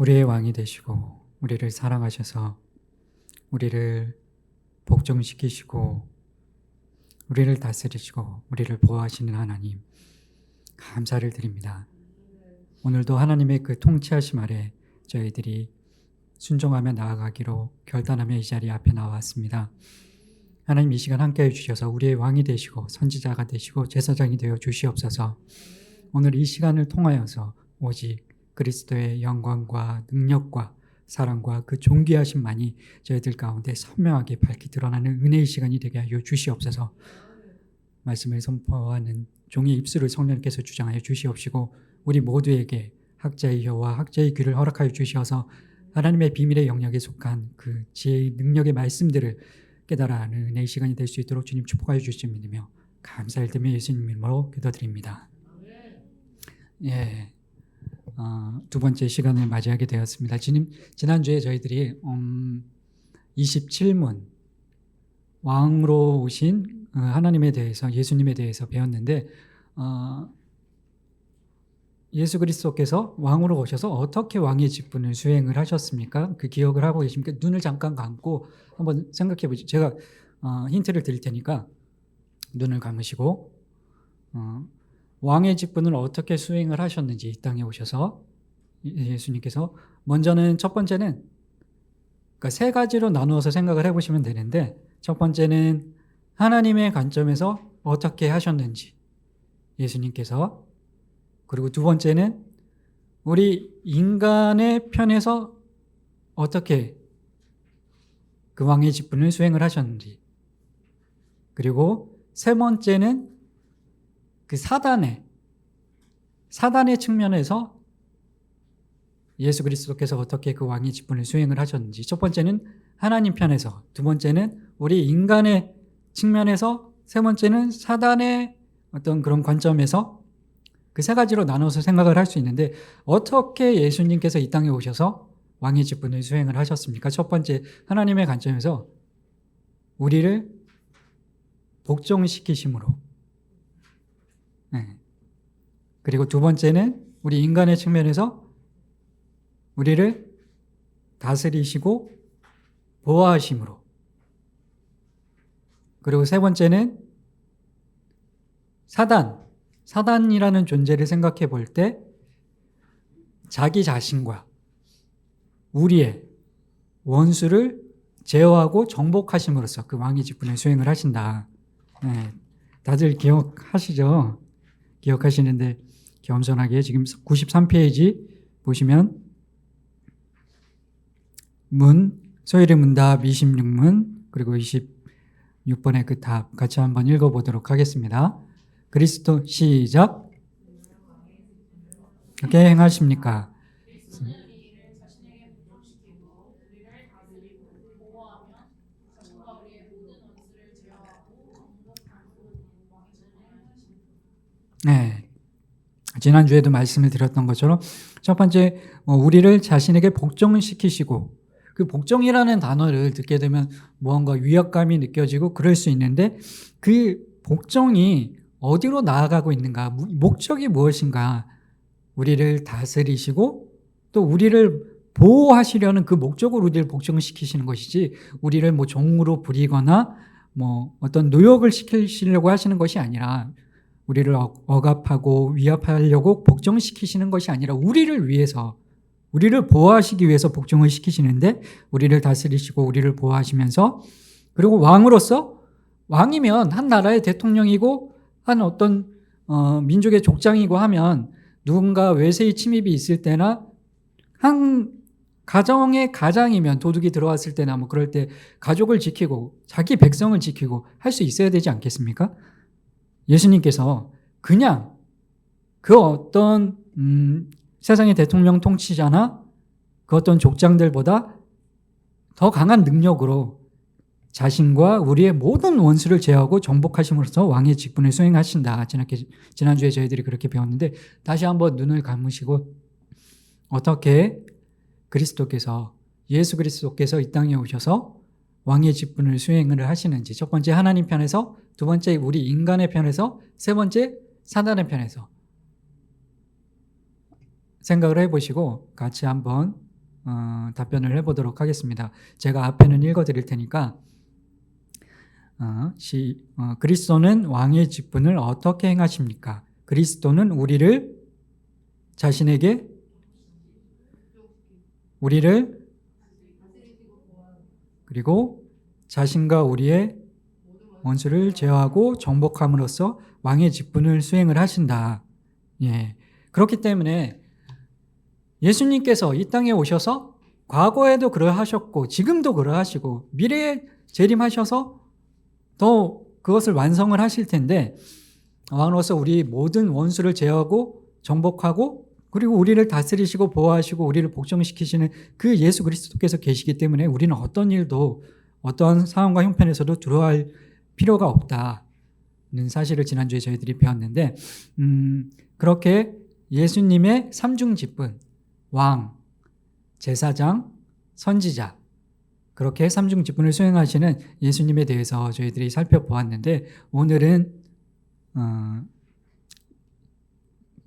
우리의 왕이 되시고 우리를 사랑하셔서 우리를 복종시키시고 우리를 다스리시고 우리를 보호하시는 하나님, 감사를 드립니다. 오늘도 하나님의 그 통치하심 아래 저희들이 순종하며 나아가기로 결단하며 이 자리 앞에 나왔습니다. 하나님, 이 시간 함께해 주셔서 우리의 왕이 되시고 선지자가 되시고 제사장이 되어 주시옵소서. 오늘 이 시간을 통하여서 오직 그리스도의 영광과 능력과 사랑과 그 존귀하심만이 저희들 가운데 선명하게 밝히 드러나는 은혜의 시간이 되게 하여 주시옵소서. 말씀을 선포하는 종의 입술을 성령께서 주장하여 주시옵시고 우리 모두에게 학자의 혀와 학자의 귀를 허락하여 주시어서 하나님의 비밀의 영역에 속한 그 지혜의 능력의 말씀들을 깨달아 아는 은혜의 시간이 될 수 있도록 주님 축복하여 주시며 믿으며 감사를 드리며 예수님 이름으로 기도드립니다. 두 번째 시간을 맞이하게 되었습니다. 지난주에 저희들이 27문 왕으로 오신 하나님에 대해서, 예수님에 대해서 배웠는데 예수 그리스도께서 왕으로 오셔서 어떻게 왕의 직분을 수행을 하셨습니까? 그 기억을 하고 계십니까? 눈을 잠깐 감고 한번 생각해 보시죠. 제가 힌트를 드릴 테니까 눈을 감으시고 왕의 직분을 어떻게 수행을 하셨는지, 이 땅에 오셔서 예수님께서 먼저는, 첫 번째는 그러니까 세 가지로 나누어서 생각을 해보시면 되는데, 첫 번째는 하나님의 관점에서 어떻게 하셨는지 예수님께서, 그리고 두 번째는 우리 인간의 편에서 어떻게 그 왕의 직분을 수행을 하셨는지, 그리고 세 번째는 그 사단의 측면에서 예수 그리스도께서 어떻게 그 왕의 직분을 수행을 하셨는지, 첫 번째는 하나님 편에서, 두 번째는 우리 인간의 측면에서, 세 번째는 사단의 어떤 그런 관점에서, 그 세 가지로 나눠서 생각을 할 수 있는데, 어떻게 예수님께서 이 땅에 오셔서 왕의 직분을 수행을 하셨습니까? 첫 번째, 하나님의 관점에서 우리를 복종시키심으로, 그리고 두 번째는 우리 인간의 측면에서 우리를 다스리시고 보호하심으로, 그리고 세 번째는 사단이라는 존재를 생각해 볼 때 자기 자신과 우리의 원수를 제어하고 정복하심으로써 그 왕의 직분을 수행을 하신다. 다들 기억하시죠? 기억하시는데 겸손하게 지금 93페이지 보시면 소일의 문답 26문, 그리고 26번의 그 답 같이 한번 읽어보도록 하겠습니다. 그리스도, 시작. 어떻게 행하십니까? 네. 지난주에도 말씀을 드렸던 것처럼 첫 번째, 우리를 자신에게 복종시키시고, 그 복종이라는 단어를 듣게 되면 무언가 위압감이 느껴지고 그럴 수 있는데, 그 복종이 어디로 나아가고 있는가, 목적이 무엇인가, 우리를 다스리시고 또 우리를 보호하시려는 그 목적으로 우리를 복종시키시는 것이지, 우리를 뭐 종으로 부리거나 뭐 어떤 노역을 시키시려고 하시는 것이 아니라, 우리를 억압하고 위압하려고 복종시키시는 것이 아니라 우리를 위해서, 우리를 보호하시기 위해서 복종을 시키시는데, 우리를 다스리시고 우리를 보호하시면서, 그리고 왕이면 한 나라의 대통령이고 한 어떤 민족의 족장이고 하면, 누군가 외세의 침입이 있을 때나 한 가정의 가장이면 도둑이 들어왔을 때나 뭐 그럴 때 가족을 지키고 자기 백성을 지키고 할 수 있어야 되지 않겠습니까? 예수님께서 그냥 그 어떤 세상의 대통령 통치자나 그 어떤 족장들보다 더 강한 능력으로 자신과 우리의 모든 원수를 제어하고 정복하심으로써 왕의 직분을 수행하신다. 지난주에 저희들이 그렇게 배웠는데, 다시 한번 눈을 감으시고 어떻게 예수 그리스도께서 이 땅에 오셔서 왕의 직분을 수행을 하시는지, 첫 번째 하나님 편에서, 두 번째 우리 인간의 편에서, 세 번째 사단의 편에서 생각을 해보시고 같이 한번 답변을 해보도록 하겠습니다. 제가 앞에는 읽어드릴 테니까 그리스도는 왕의 직분을 어떻게 행하십니까? 그리스도는 우리를 그리고 자신과 우리의 원수를 제어하고 정복함으로써 왕의 직분을 수행을 하신다. 예. 그렇기 때문에 예수님께서 이 땅에 오셔서 과거에도 그러하셨고 지금도 그러하시고 미래에 재림하셔서 더 그것을 완성을 하실 텐데 왕으로서 우리 모든 원수를 제어하고 정복하고 그리고 우리를 다스리시고 보호하시고 우리를 복종시키시는 그 예수 그리스도께서 계시기 때문에 우리는 어떤 일도 어떤 상황과 형편에서도 두려워할 필요가 없다는 사실을 지난주에 저희들이 배웠는데 그렇게 예수님의 삼중 직분 왕, 제사장, 선지자 그렇게 삼중 직분을 수행하시는 예수님에 대해서 저희들이 살펴보았는데 오늘은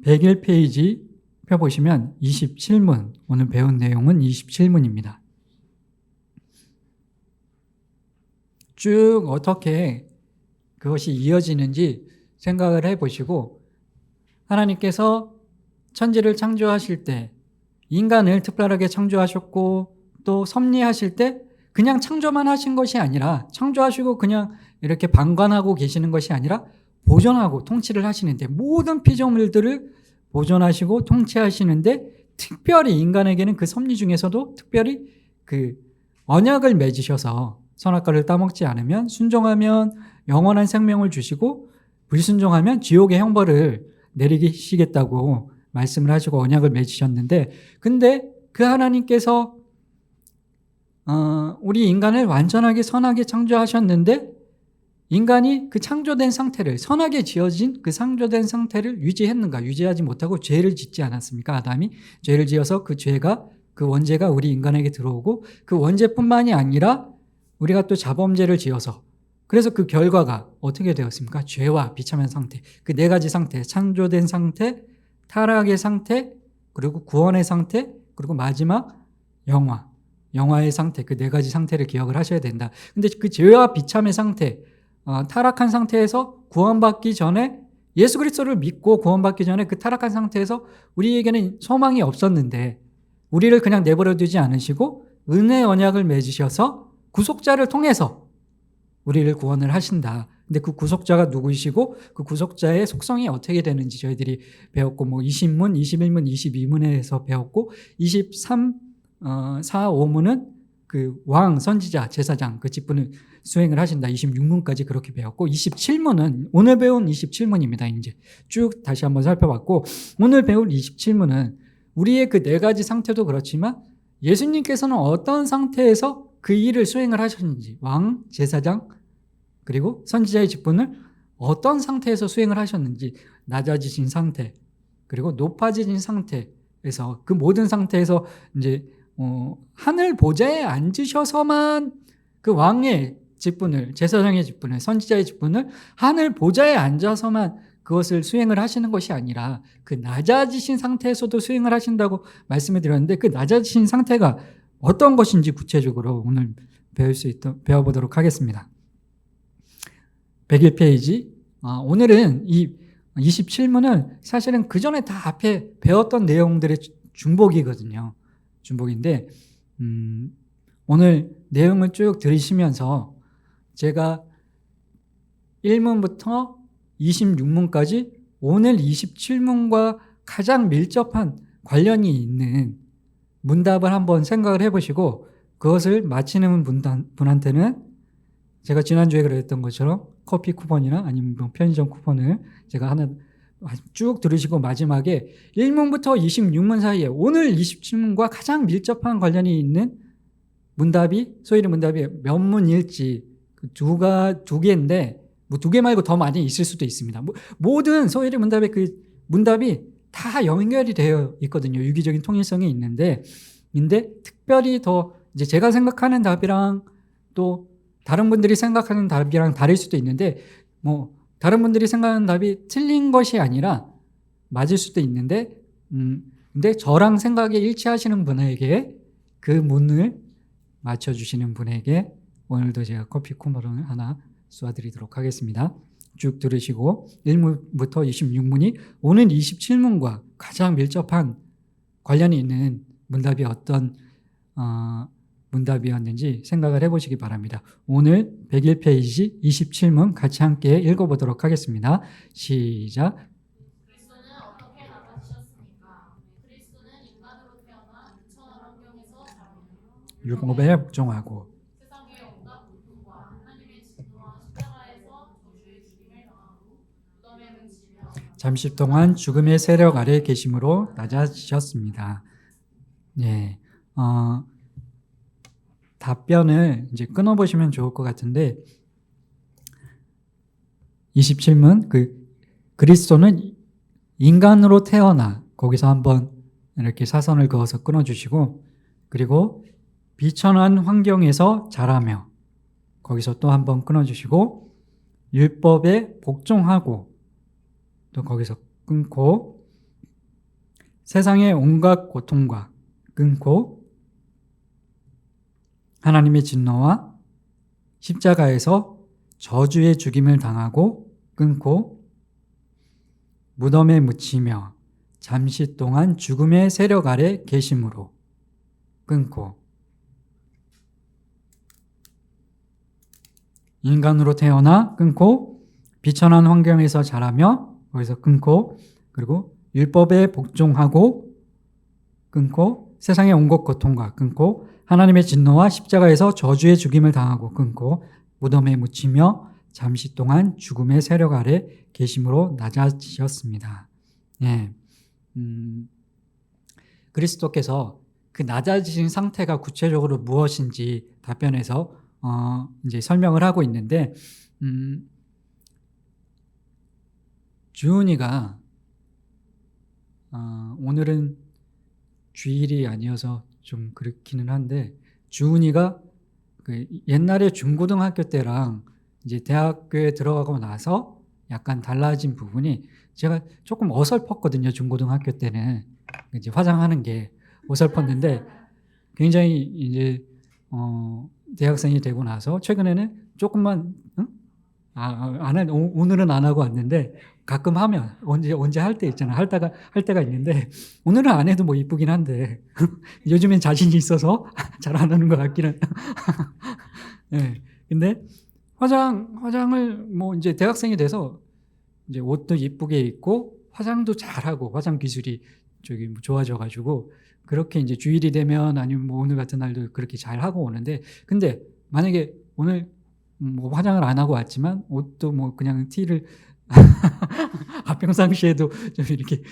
101페이지 펴보시면 27문 오늘 배운 내용은 27문입니다. 쭉 어떻게 그것이 이어지는지 생각을 해보시고 하나님께서 천지를 창조하실 때 인간을 특별하게 창조하셨고 또 섭리하실 때 그냥 창조만 하신 것이 아니라 창조하시고 그냥 이렇게 방관하고 계시는 것이 아니라 보존하고 통치를 하시는데 모든 피조물들을 보존하시고 통치하시는데 특별히 인간에게는 그 섭리 중에서도 특별히 그 언약을 맺으셔서 선악과를 따먹지 않으면 순종하면 영원한 생명을 주시고 불순종하면 지옥의 형벌을 내리시겠다고 말씀을 하시고 언약을 맺으셨는데 근데 그 하나님께서 우리 인간을 완전하게 선하게 창조하셨는데 인간이 그 창조된 상태를 선하게 지어진 그 창조된 상태를 유지했는가? 유지하지 못하고 죄를 짓지 않았습니까? 아담이 죄를 지어서 그 죄가 그 원죄가 우리 인간에게 들어오고 그 원죄뿐만이 아니라 우리가 또 자범죄를 지어서 그래서 그 결과가 어떻게 되었습니까? 죄와 비참한 상태 그 네 가지 상태 창조된 상태 타락의 상태 그리고 구원의 상태 그리고 마지막 영화의 상태 그 네 가지 상태를 기억을 하셔야 된다. 근데 그 죄와 비참의 상태 타락한 상태에서 구원받기 전에 예수 그리스도를 믿고 구원받기 전에 그 타락한 상태에서 우리에게는 소망이 없었는데 우리를 그냥 내버려 두지 않으시고 은혜 언약을 맺으셔서 구속자를 통해서 우리를 구원을 하신다. 근데 그 구속자가 누구이시고 그 구속자의 속성이 어떻게 되는지 저희들이 배웠고 20문, 21문, 22문에서 배웠고 23, 4, 5문은 그 왕, 선지자, 제사장 그 직분을 수행을 하신다. 26문까지 그렇게 배웠고 27문은 오늘 배운 27문입니다. 이제 쭉 다시 한번 살펴봤고 오늘 배울 27문은 우리의 그 네 가지 상태도 그렇지만 예수님께서는 어떤 상태에서 그 일을 수행을 하셨는지 왕, 제사장 그리고 선지자의 직분을 어떤 상태에서 수행을 하셨는지 낮아지신 상태 그리고 높아진 상태에서 그 모든 상태에서 이제 하늘 보좌에 앉으셔서만 그 왕의 직분을 제사장의 직분을 선지자의 직분을 하늘 보좌에 앉아서만 그것을 수행을 하시는 것이 아니라 그 낮아지신 상태에서도 수행을 하신다고 말씀을 드렸는데 그 낮아지신 상태가 어떤 것인지 구체적으로 오늘 배워보도록 하겠습니다. 101페이지 오늘은 이 27문은 사실은 그 전에 다 앞에 배웠던 내용들의 중복이거든요. 중복인데 오늘 내용을 쭉 들으시면서 제가 1문부터 26문까지 오늘 27문과 가장 밀접한 관련이 있는 문답을 한번 생각을 해보시고 그것을 맞히는 분한테는 제가 지난주에 그랬던 것처럼 커피 쿠폰이나 아니면 편의점 쿠폰을 제가 하나 쭉 들으시고 마지막에 1문부터 26문 사이에 오늘 27문과 가장 밀접한 관련이 있는 문답이 소위의 문답이 몇 문일지 두 개인데 뭐 두 개 말고 더 많이 있을 수도 있습니다. 모든 소위의 문답의 그 문답이 다 연결이 되어 있거든요. 유기적인 통일성이 있는데 특별히 더 이제 제가 생각하는 답이랑 또 다른 분들이 생각하는 답이랑 다를 수도 있는데 다른 분들이 생각하는 답이 틀린 것이 아니라 맞을 수도 있는데 근데 저랑 생각이 일치하시는 분에게 그 문을 맞춰주시는 분에게 오늘도 제가 커피 쿠폰을 하나 쏘아드리도록 하겠습니다. 쭉 들으시고 1문부터 26문이 오늘 27문과 가장 밀접한 관련이 있는 문답이 어떤 문답이었는지 생각을 해보시기 바랍니다. 오늘 101페이지 27문 같이 함께 읽어보도록 하겠습니다. 시작. 그리스도는 어떻게 나타지셨습니까? 그리스도는 인간으로 태어나 유천한 환경에서 자라며 율법에 복종하고 세상의 온갖 고통과 하나님의 진노와 십자가에서 저주의 죽임을 당하고 무덤에 묻히며 잠시 동안 죽음의 세력 아래 계심으로 낮아지셨습니다. 네, 답변을 이제 끊어보시면 좋을 것 같은데 27문 그리스도는 인간으로 태어나 거기서 한번 이렇게 사선을 그어서 끊어주시고 그리고 비천한 환경에서 자라며 거기서 또 한번 끊어주시고 율법에 복종하고 또 거기서 끊고 세상의 온갖 고통과 끊고 하나님의 진노와 십자가에서 저주의 죽임을 당하고 끊고 무덤에 묻히며 잠시 동안 죽음의 세력 아래 계심으로 끊고 인간으로 태어나 끊고 비천한 환경에서 자라며 거기서 끊고 그리고 율법에 복종하고 끊고 세상의 온갖 고통과 끊고 하나님의 진노와 십자가에서 저주의 죽임을 당하고 끊고 무덤에 묻히며 잠시 동안 죽음의 세력 아래 계심으로 낮아지셨습니다. 예. 그리스도께서 그 낮아지신 상태가 구체적으로 무엇인지 답변에서 이제 설명을 하고 있는데 주은이가 오늘은 주일이 아니어서 좀 그렇기는 한데 주은이가 그 옛날에 중고등학교 때랑 이제 대학교에 들어가고 나서 약간 달라진 부분이 제가 조금 어설펐거든요. 중고등학교 때는 이제 화장하는 게 어설펐는데 굉장히 이제 대학생이 되고 나서 최근에는 조금만 오늘은 안 하고 왔는데 가끔 하면 언제 할 때 있잖아. 할 때가 있는데 오늘은 안 해도 뭐 이쁘긴 한데 요즘엔 자신이 있어서 잘 안 하는 것 같기는. 네. 근데 화장을 뭐 이제 대학생이 돼서 이제 옷도 이쁘게 입고 화장도 잘하고 화장 기술이 뭐 좋아져가지고 그렇게 이제 주일이 되면 아니면 뭐 오늘 같은 날도 그렇게 잘 하고 오는데 근데 만약에 오늘 뭐 화장을 안 하고 왔지만 옷도 뭐 그냥 티를 평상시에도 좀 이렇게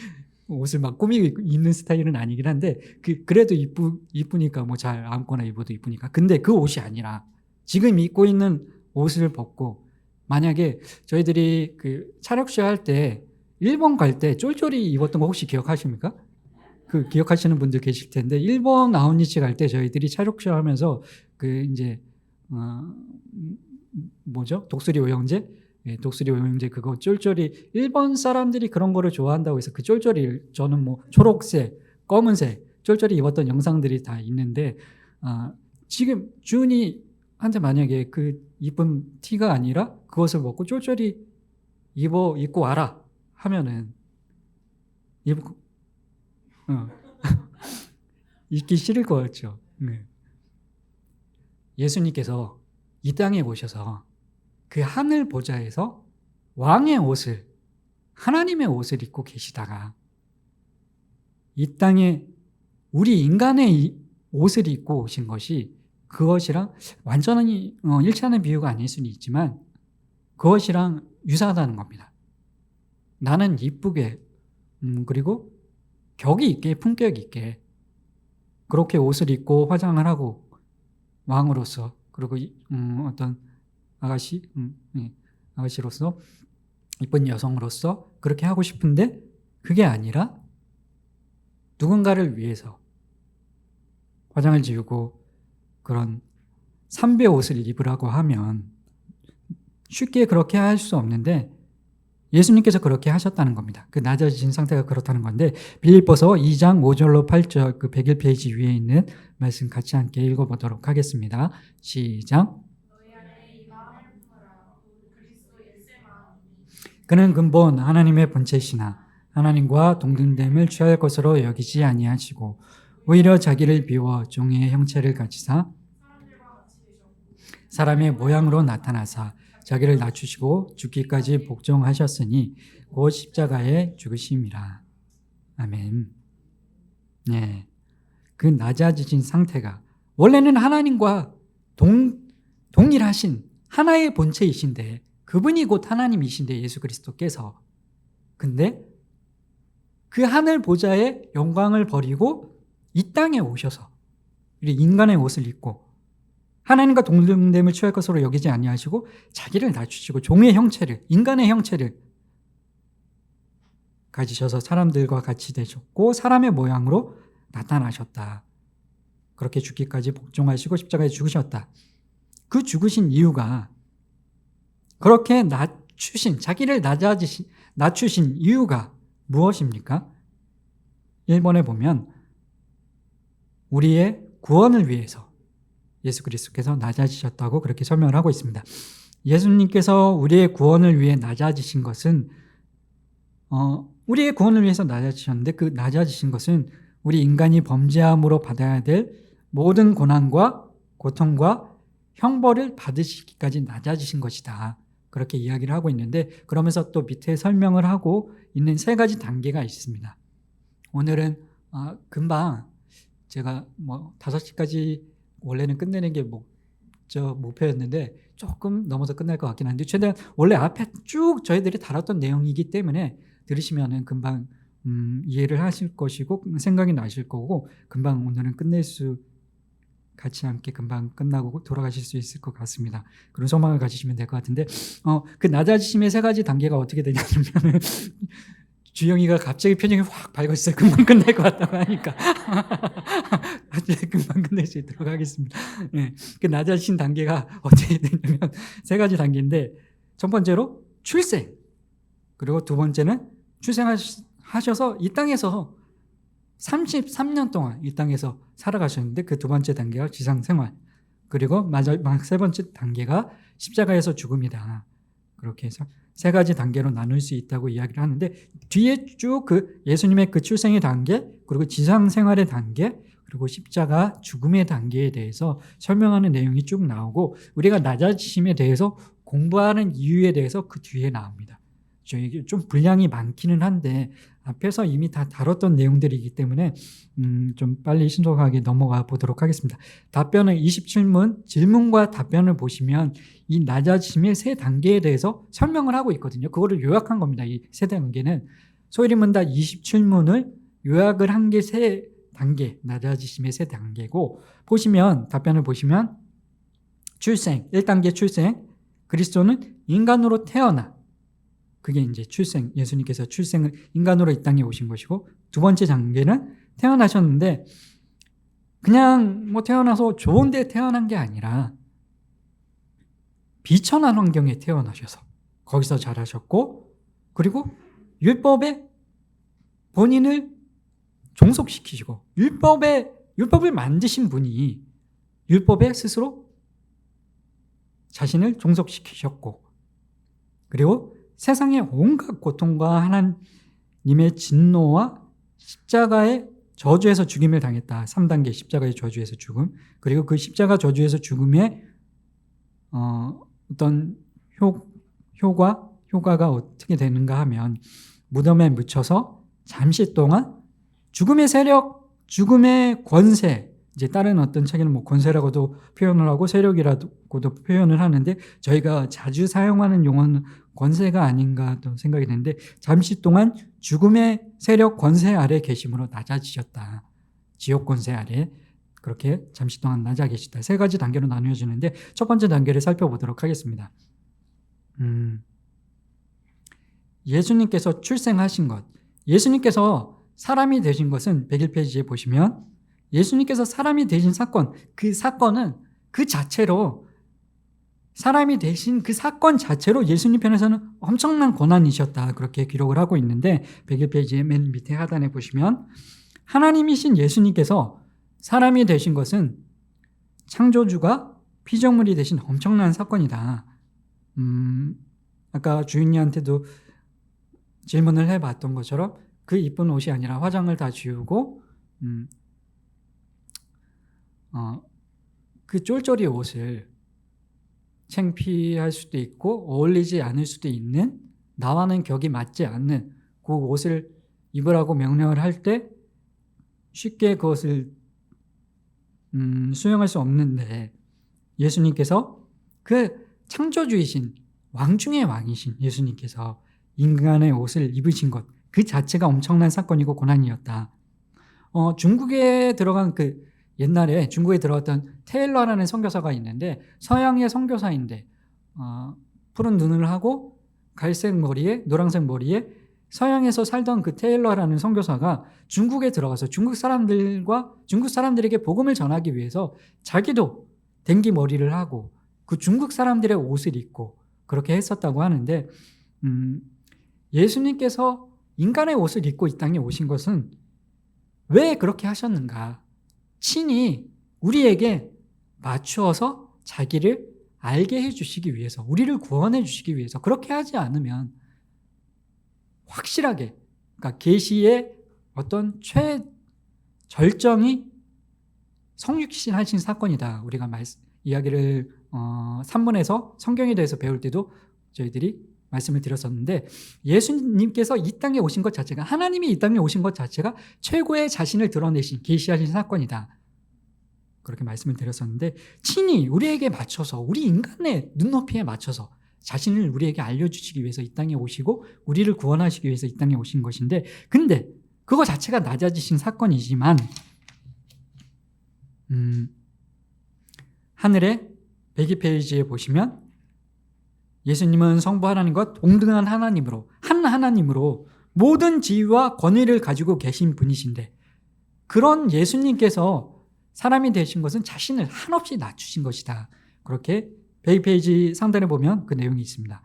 옷을 막 꾸미고 입는 스타일은 아니긴 한데 그래도 이쁘니까 뭐 잘 아무거나 입어도 이쁘니까 근데 그 옷이 아니라 지금 입고 있는 옷을 벗고 만약에 저희들이 그 차력쇼 할 때 일본 갈 때 쫄쫄이 입었던 거 혹시 기억하십니까? 그 기억하시는 분들 계실 텐데 일본 아웃리치 갈 때 저희들이 차력쇼 하면서 그 이제 뭐죠? 독수리 오영제? 예, 독수리 오영제 그거 쫄쫄이 일본 사람들이 그런 거를 좋아한다고 해서 그 쫄쫄이 저는 뭐 초록색, 검은색 쫄쫄이 입었던 영상들이 다 있는데 지금 준이한테 만약에 그 이쁜 티가 아니라 그것을 먹고 쫄쫄이 입고 와라 하면은 입기 싫을 것 같죠. 네. 예수님께서 이 땅에 오셔서 그 하늘 보좌에서 왕의 옷을 하나님의 옷을 입고 계시다가 이 땅에 우리 인간의 옷을 입고 오신 것이 그것이랑 완전히 일치하는 비유가 아닐 수는 있지만 그것이랑 유사하다는 겁니다. 나는 이쁘게 그리고 격이 있게 품격 있게 그렇게 옷을 입고 화장을 하고 왕으로서 그리고 어떤 아가씨로서 이쁜 여성으로서 그렇게 하고 싶은데 그게 아니라 누군가를 위해서 화장을 지우고 그런 삼배 옷을 입으라고 하면 쉽게 그렇게 할 수 없는데 예수님께서 그렇게 하셨다는 겁니다. 그 낮아지신 상태가 그렇다는 건데 빌립보서 2장 5절로 8절 그 101페이지 위에 있는 말씀 같이 함께 읽어보도록 하겠습니다. 시작. 너희 안에 이 마음을 품으라. 그리스도 예수의 마음이니 그는 근본 하나님의 본체시나 하나님과 동등됨을 취할 것으로 여기지 아니하시고 오히려 자기를 비워 종의 형체를 가지사 사람들과 같이 되셨고 사람의 모양으로 나타나사 자기를 낮추시고 죽기까지 복종하셨으니 곧 십자가에 죽으심이라. 아멘. 네, 그 낮아지신 상태가 원래는 하나님과 동일하신 하나의 본체이신데 그분이 곧 하나님이신데 예수 그리스도께서 근데 그 하늘 보좌의 영광을 버리고 이 땅에 오셔서 인간의 옷을 입고 하나님과 동등됨을 취할 것으로 여기지 아니하시고 자기를 낮추시고 종의 형체를 인간의 형체를 가지셔서 사람들과 같이 되셨고 사람의 모양으로 나타나셨다. 그렇게 죽기까지 복종하시고 십자가에 죽으셨다. 그 죽으신 이유가 그렇게 자기를 낮추신 이유가 무엇입니까? 1번에 보면 우리의 구원을 위해서 예수 그리스도께서 낮아지셨다고 그렇게 설명을 하고 있습니다. 예수님께서 우리의 구원을 위해 낮아지신 것은 우리의 구원을 위해서 낮아지셨는데 그 낮아지신 것은 우리 인간이 범죄함으로 받아야 될 모든 고난과 고통과 형벌을 받으시기까지 낮아지신 것이다. 그렇게 이야기를 하고 있는데 그러면서 또 밑에 설명을 하고 있는 세 가지 단계가 있습니다. 오늘은 금방 제가 5시까지 원래는 끝내는 게 목표였는데 조금 넘어서 끝날 것 같긴 한데 최대한 원래 앞에 쭉 저희들이 다뤘던 내용이기 때문에 들으시면은 금방 이해를 하실 것이고 생각이 나실 거고 금방 오늘은 같이 함께 금방 끝나고 돌아가실 수 있을 것 같습니다. 그런 소망을 가지시면 될 것 같은데 그 낮아지심의 세 가지 단계가 어떻게 되냐면 주영이가 갑자기 표정이 확 밝아졌어요. 금방 끝날 것 같다고 하니까 금방 끝낼 수 있도록 하겠습니다. 네, 그 낮아지신 단계가 어떻게 되냐면 세 가지 단계인데 첫 번째로 출생, 그리고 두 번째는 출생하셔서 이 땅에서 33년 동안 이 땅에서 살아가셨는데 그 두 번째 단계가 지상생활, 그리고 마지막 세 번째 단계가 십자가에서 죽음이다. 그렇게 해서 세 가지 단계로 나눌 수 있다고 이야기를 하는데 뒤에 쭉 그 예수님의 그 출생의 단계, 그리고 지상생활의 단계, 그리고 십자가 죽음의 단계에 대해서 설명하는 내용이 쭉 나오고 우리가 낮아지심에 대해서 공부하는 이유에 대해서 그 뒤에 나옵니다. 저에게 좀 분량이 많기는 한데 앞에서 이미 다 다뤘던 내용들이기 때문에 좀 빨리 신속하게 넘어가 보도록 하겠습니다. 답변은 27문 질문과 답변을 보시면 이 낮아짐의 세 단계에 대해서 설명을 하고 있거든요. 그거를 요약한 겁니다. 이 세 단계는 소위문답 27문을 요약을 한 게 세 단계, 낮아지심의 세 단계고 보시면 답변을 보시면 출생, 1단계 출생, 그리스도는 인간으로 태어나 그게 이제 출생, 예수님께서 출생을 인간으로 이 땅에 오신 것이고 두 번째 단계는 태어나셨는데 그냥 태어나서 좋은 데 태어난 게 아니라 비천한 환경에 태어나셔서 거기서 자라셨고 그리고 율법에 본인을 종속시키시고 율법을 만드신 분이 율법에 스스로 자신을 종속시키셨고 그리고 세상의 온갖 고통과 하나님의 진노와 십자가의 저주에서 죽임을 당했다. 3단계 십자가의 저주에서 죽음. 그리고 그 십자가 저주에서 죽음의 어떤 효과가 어떻게 되는가 하면 무덤에 묻혀서 잠시 동안 죽음의 세력, 죽음의 권세, 이제 다른 어떤 책에는 권세라고도 표현을 하고 세력이라고도 표현을 하는데 저희가 자주 사용하는 용어는 권세가 아닌가도 생각이 되는데 잠시 동안 죽음의 세력 권세 아래 계심으로 낮아지셨다. 지옥 권세 아래 그렇게 잠시 동안 낮아 계시다. 세 가지 단계로 나누어지는데 첫 번째 단계를 살펴보도록 하겠습니다. 예수님께서 출생하신 것, 예수님께서 사람이 되신 것은 101페이지에 보시면 예수님께서 사람이 되신 사건, 그 사건은 그 자체로 사람이 되신 그 사건 자체로 예수님 편에서는 엄청난 고난이셨다. 그렇게 기록을 하고 있는데 101페이지의 맨 밑에 하단에 보시면 하나님이신 예수님께서 사람이 되신 것은 창조주가 피조물이 되신 엄청난 사건이다. 아까 주인님한테도 질문을 해봤던 것처럼 그 이쁜 옷이 아니라 화장을 다 지우고 그 쫄쫄이 옷을 창피할 수도 있고 어울리지 않을 수도 있는 나와는 격이 맞지 않는 그 옷을 입으라고 명령을 할 때 쉽게 그것을 수용할 수 없는데 예수님께서 그 창조주이신 왕 중의 왕이신 예수님께서 인간의 옷을 입으신 것 그 자체가 엄청난 사건이고 고난이었다. 중국에 들어간 그 옛날에 중국에 들어갔던 테일러라는 선교사가 있는데 서양의 선교사인데 푸른 눈을 하고 갈색 머리에 노란색 머리에 서양에서 살던 그 테일러라는 선교사가 중국에 들어가서 중국 사람들에게 복음을 전하기 위해서 자기도 댕기 머리를 하고 그 중국 사람들의 옷을 입고 그렇게 했었다고 하는데 예수님께서 인간의 옷을 입고 이 땅에 오신 것은 왜 그렇게 하셨는가? 친히 우리에게 맞추어서 자기를 알게 해주시기 위해서, 우리를 구원해 주시기 위해서. 그렇게 하지 않으면 확실하게, 그러니까 계시의 어떤 최절정이 성육신하신 사건이다. 우리가 이야기를 3번에서 성경에 대해서 배울 때도 저희들이 말씀을 드렸었는데 예수님께서 이 땅에 오신 것 자체가, 하나님이 이 땅에 오신 것 자체가 최고의 자신을 드러내신, 계시하신 사건이다. 그렇게 말씀을 드렸었는데 친히 우리에게 맞춰서, 우리 인간의 눈높이에 맞춰서 자신을 우리에게 알려주시기 위해서 이 땅에 오시고 우리를 구원하시기 위해서 이 땅에 오신 것인데, 근데 그거 자체가 낮아지신 사건이지만 하늘의 102페이지에 보시면 예수님은 성부 하나님과 동등한 하나님으로, 한 하나님으로 모든 지위와 권위를 가지고 계신 분이신데 그런 예수님께서 사람이 되신 것은 자신을 한없이 낮추신 것이다. 그렇게 100페이지 상단에 보면 그 내용이 있습니다.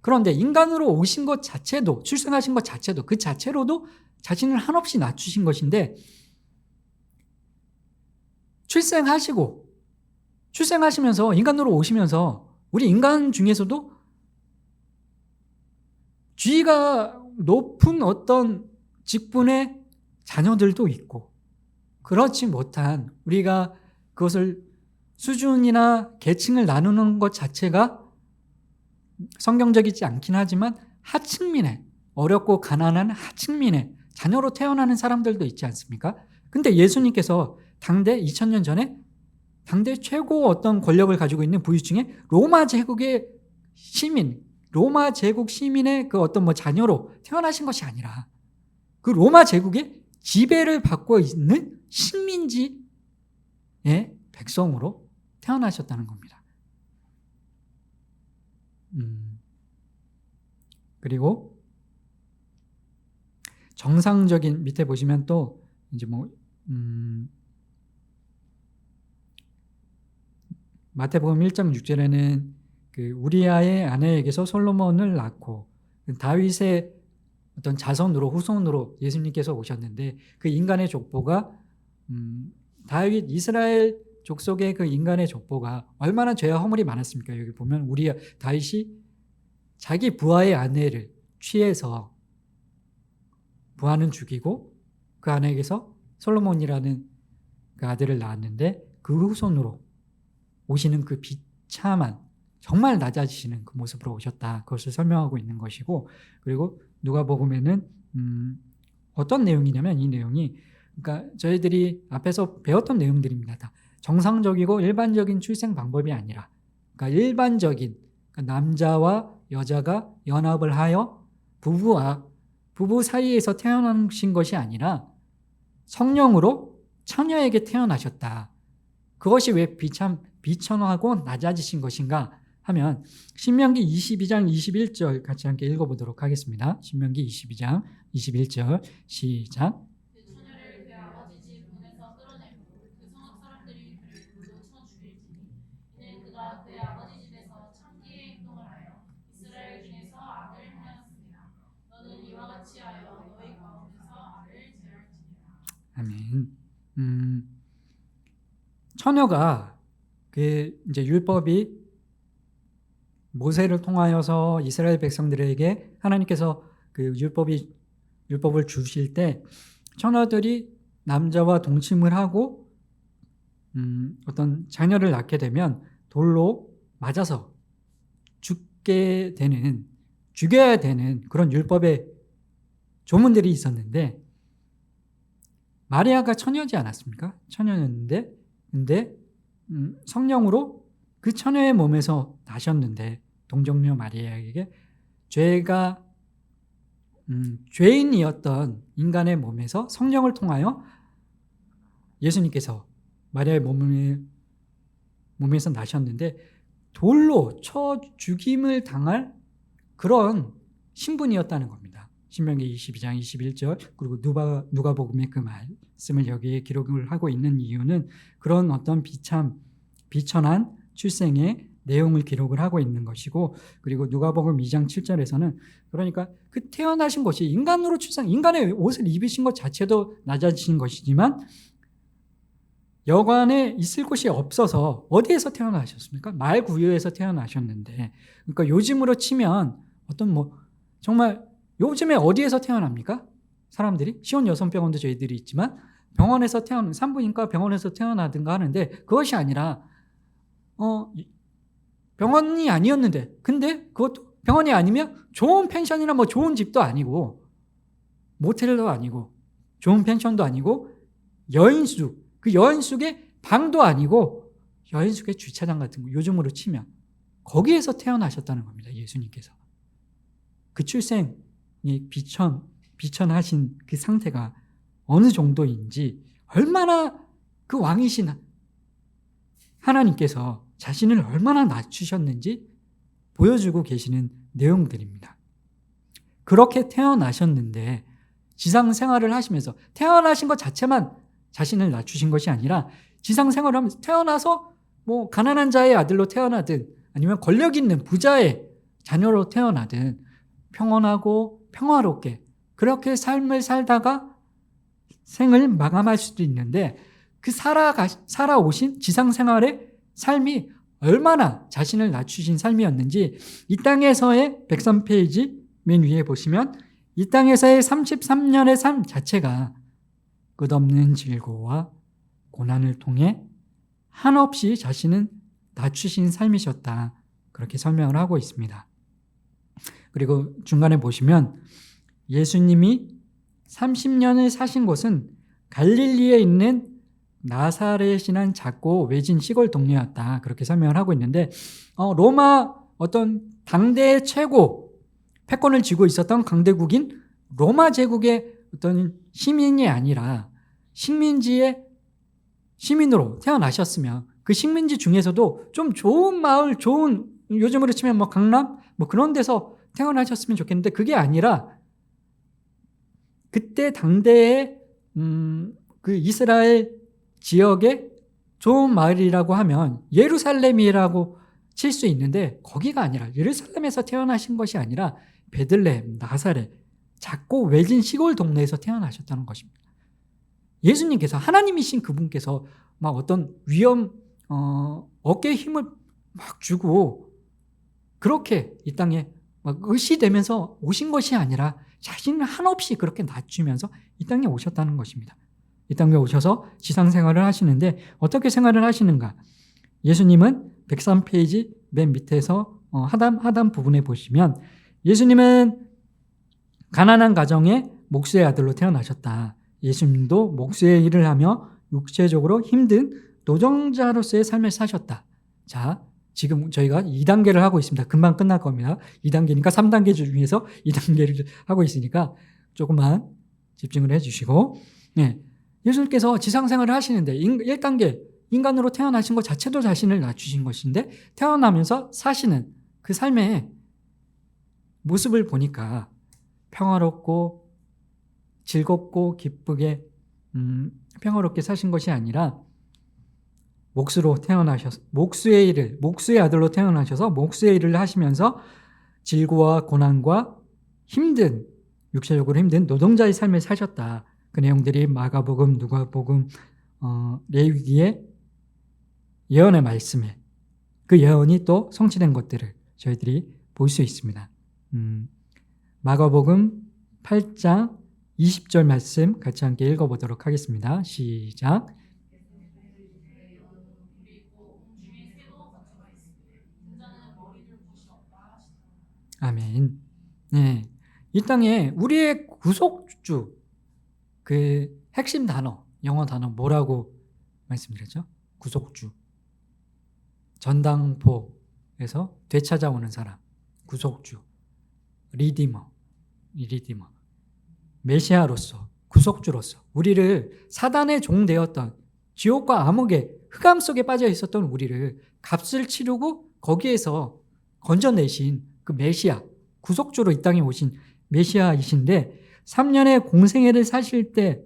그런데 인간으로 오신 것 자체도, 출생하신 것 자체도, 그 자체로도 자신을 한없이 낮추신 것인데 출생하시면서 인간으로 오시면서 우리 인간 중에서도 지위가 높은 어떤 직분의 자녀들도 있고 그렇지 못한, 우리가 그것을 수준이나 계층을 나누는 것 자체가 성경적이지 않긴 하지만 하층민의, 어렵고 가난한 하층민의 자녀로 태어나는 사람들도 있지 않습니까? 근데 예수님께서 당대 2000년 전에 당대 최고 어떤 권력을 가지고 있는 부유층의 로마 제국의 시민, 로마 제국 시민의 그 어떤 자녀로 태어나신 것이 아니라 그 로마 제국의 지배를 받고 있는 식민지의 백성으로 태어나셨다는 겁니다. 그리고 정상적인, 밑에 보시면 또 이제 마태복음 1장 6절에는 그 우리아의 아내에게서 솔로몬을 낳고 다윗의 어떤 자손으로, 후손으로 예수님께서 오셨는데 그 인간의 족보가 다윗, 이스라엘 족속의 그 인간의 족보가 얼마나 죄와 허물이 많았습니까? 여기 보면 다윗이 자기 부하의 아내를 취해서 부하는 죽이고 그 아내에게서 솔로몬이라는 그 아들을 낳았는데 그 후손으로 오시는 그 비참한, 정말 낮아지시는 그 모습으로 오셨다. 그것을 설명하고 있는 것이고, 그리고 누가복음에는 어떤 내용이냐면 이 내용이, 그러니까 저희들이 앞에서 배웠던 내용들입니다. 다 정상적이고 일반적인 출생 방법이 아니라, 그러니까 일반적인, 그러니까 남자와 여자가 연합을 하여 부부 사이에서 태어나신 것이 아니라 성령으로 처녀에게 태어나셨다. 그것이 왜 비천하고 낮아지신 것인가 하면 신명기 22장 21절 같이 함께 읽어보도록 하겠습니다. 신명기 22장 21절 시작. 그 처녀를 그 아버지 집 문에서 끌어내고 그 성읍 사람들이 그를 돌로 쳐 죽일지니 이는 그가 그의 아버지 아멘. 처녀가 그 이제 율법이 모세를 통하여서 이스라엘 백성들에게 하나님께서 그 율법을 주실 때 처녀들이 남자와 동침을 하고 어떤 자녀를 낳게 되면 돌로 맞아서 죽여야 되는 그런 율법의 조문들이 있었는데, 마리아가 처녀지 않았습니까? 처녀였는데, 근데 성령으로 그 처녀의 몸에서 나셨는데, 동정녀 마리아에게 죄인이었던 인간의 몸에서 성령을 통하여 예수님께서 마리아의 몸에서 나셨는데, 돌로 쳐 죽임을 당할 그런 신분이었다는 겁니다. 신명기 22장 21절, 그리고 누가복음의 그 말씀을 여기에 기록을 하고 있는 이유는 그런 어떤 비천한 출생의 내용을 기록을 하고 있는 것이고, 그리고 누가복음 2장 7절에서는 그러니까 그 태어나신 것이 인간으로 인간의 옷을 입으신 것 자체도 낮아지신 것이지만 여관에 있을 곳이 없어서 어디에서 태어나셨습니까? 말구유에서 태어나셨는데, 그러니까 요즘으로 치면 어떤 정말 요즘에 어디에서 태어납니까? 사람들이 시온여성병원도 저희들이 있지만 병원에서 산부인과 병원에서 태어나든가 하는데, 그것이 아니라 병원이 아니었는데, 근데 그것도 병원이 아니면 좋은 펜션이나 좋은 집도 아니고 모텔도 아니고 좋은 펜션도 아니고 여인숙, 그 여인숙의 방도 아니고 여인숙의 주차장 같은 거, 요즘으로 치면 거기에서 태어나셨다는 겁니다. 예수님께서. 그 출생이 비천하신 그 상태가 어느 정도인지, 얼마나 그 왕이신 하나님께서 자신을 얼마나 낮추셨는지 보여주고 계시는 내용들입니다. 그렇게 태어나셨는데 지상 생활을 하시면서, 태어나신 것 자체만 자신을 낮추신 것이 아니라 지상 생활을 하면서 태어나서 가난한 자의 아들로 태어나든 아니면 권력 있는 부자의 자녀로 태어나든 평온하고 평화롭게 그렇게 삶을 살다가 생을 마감할 수도 있는데, 그 살아오신 지상 생활의 삶이 얼마나 자신을 낮추신 삶이었는지 이 땅에서의 103페이지 맨 위에 보시면 이 땅에서의 33년의 삶 자체가 끝없는 질고와 고난을 통해 한없이 자신은 낮추신 삶이셨다, 그렇게 설명을 하고 있습니다. 그리고 중간에 보시면 예수님이 30년을 사신 곳은 갈릴리에 있는 나사렛이란 작고 외진 시골 동네였다, 그렇게 설명을 하고 있는데, 로마 어떤 당대의 최고 패권을 쥐고 있었던 강대국인 로마 제국의 어떤 시민이 아니라 식민지의 시민으로 태어나셨으면 그 식민지 중에서도 좀 좋은 마을, 좋은, 요즘으로 치면 강남 그런 데서 태어나셨으면 좋겠는데, 그게 아니라 그때 당대의 그 이스라엘 지역의 좋은 마을이라고 하면 예루살렘이라고 칠 수 있는데, 거기가 아니라 예루살렘에서 태어나신 것이 아니라 베들레헴, 나사렛, 작고 외진 시골 동네에서 태어나셨다는 것입니다. 예수님께서, 하나님이신 그분께서 어떤 어깨에 힘을 주고 그렇게 이 땅에 의시되면서 오신 것이 아니라 자신을 한없이 그렇게 낮추면서 이 땅에 오셨다는 것입니다. 이 땅에 오셔서 지상 생활을 하시는데 어떻게 생활을 하시는가? 예수님은 103페이지 맨 밑에서 하단 부분에 보시면, 예수님은 가난한 가정의 목수의 아들로 태어나셨다. 예수님도 목수의 일을 하며 육체적으로 힘든 노동자로서의 삶을 사셨다. 자, 지금 저희가 2단계를 하고 있습니다. 금방 끝날 겁니다. 2단계니까 3단계 중에서 2단계를 하고 있으니까 조금만 집중을 해주시고, 예수님께서 지상생활을 하시는데 1단계, 인간으로 태어나신 것 자체도 자신을 낮추신 것인데, 태어나면서 사시는 그 삶의 모습을 보니까 평화롭고 즐겁고 기쁘게 평화롭게 사신 것이 아니라 목수의 아들로 태어나셔서 목수의 일을 하시면서 질고와 고난과 육체적으로 힘든 노동자의 삶을 사셨다, 그 내용들이 마가복음, 누가복음, 레위기의 예언의 말씀에 그 예언이 또 성취된 것들을 저희들이 볼 수 있습니다. 마가복음 8장 20절 말씀 같이 함께 읽어보도록 하겠습니다. 시작. 아멘. 네. 이 땅에 우리의 구속주, 그 핵심 단어, 영어 단어 뭐라고 말씀드렸죠? 구속주. 전당포에서 되찾아오는 사람, 구속주, 리디머, 메시아로서, 구속주로서 우리를 사단의 종 되었던 지옥과 암흑의 흑암 속에 빠져 있었던 우리를 값을 치르고 거기에서 건져내신 그 메시아, 구속주로 이 땅에 오신 메시아이신데 3년의 공생애를 사실 때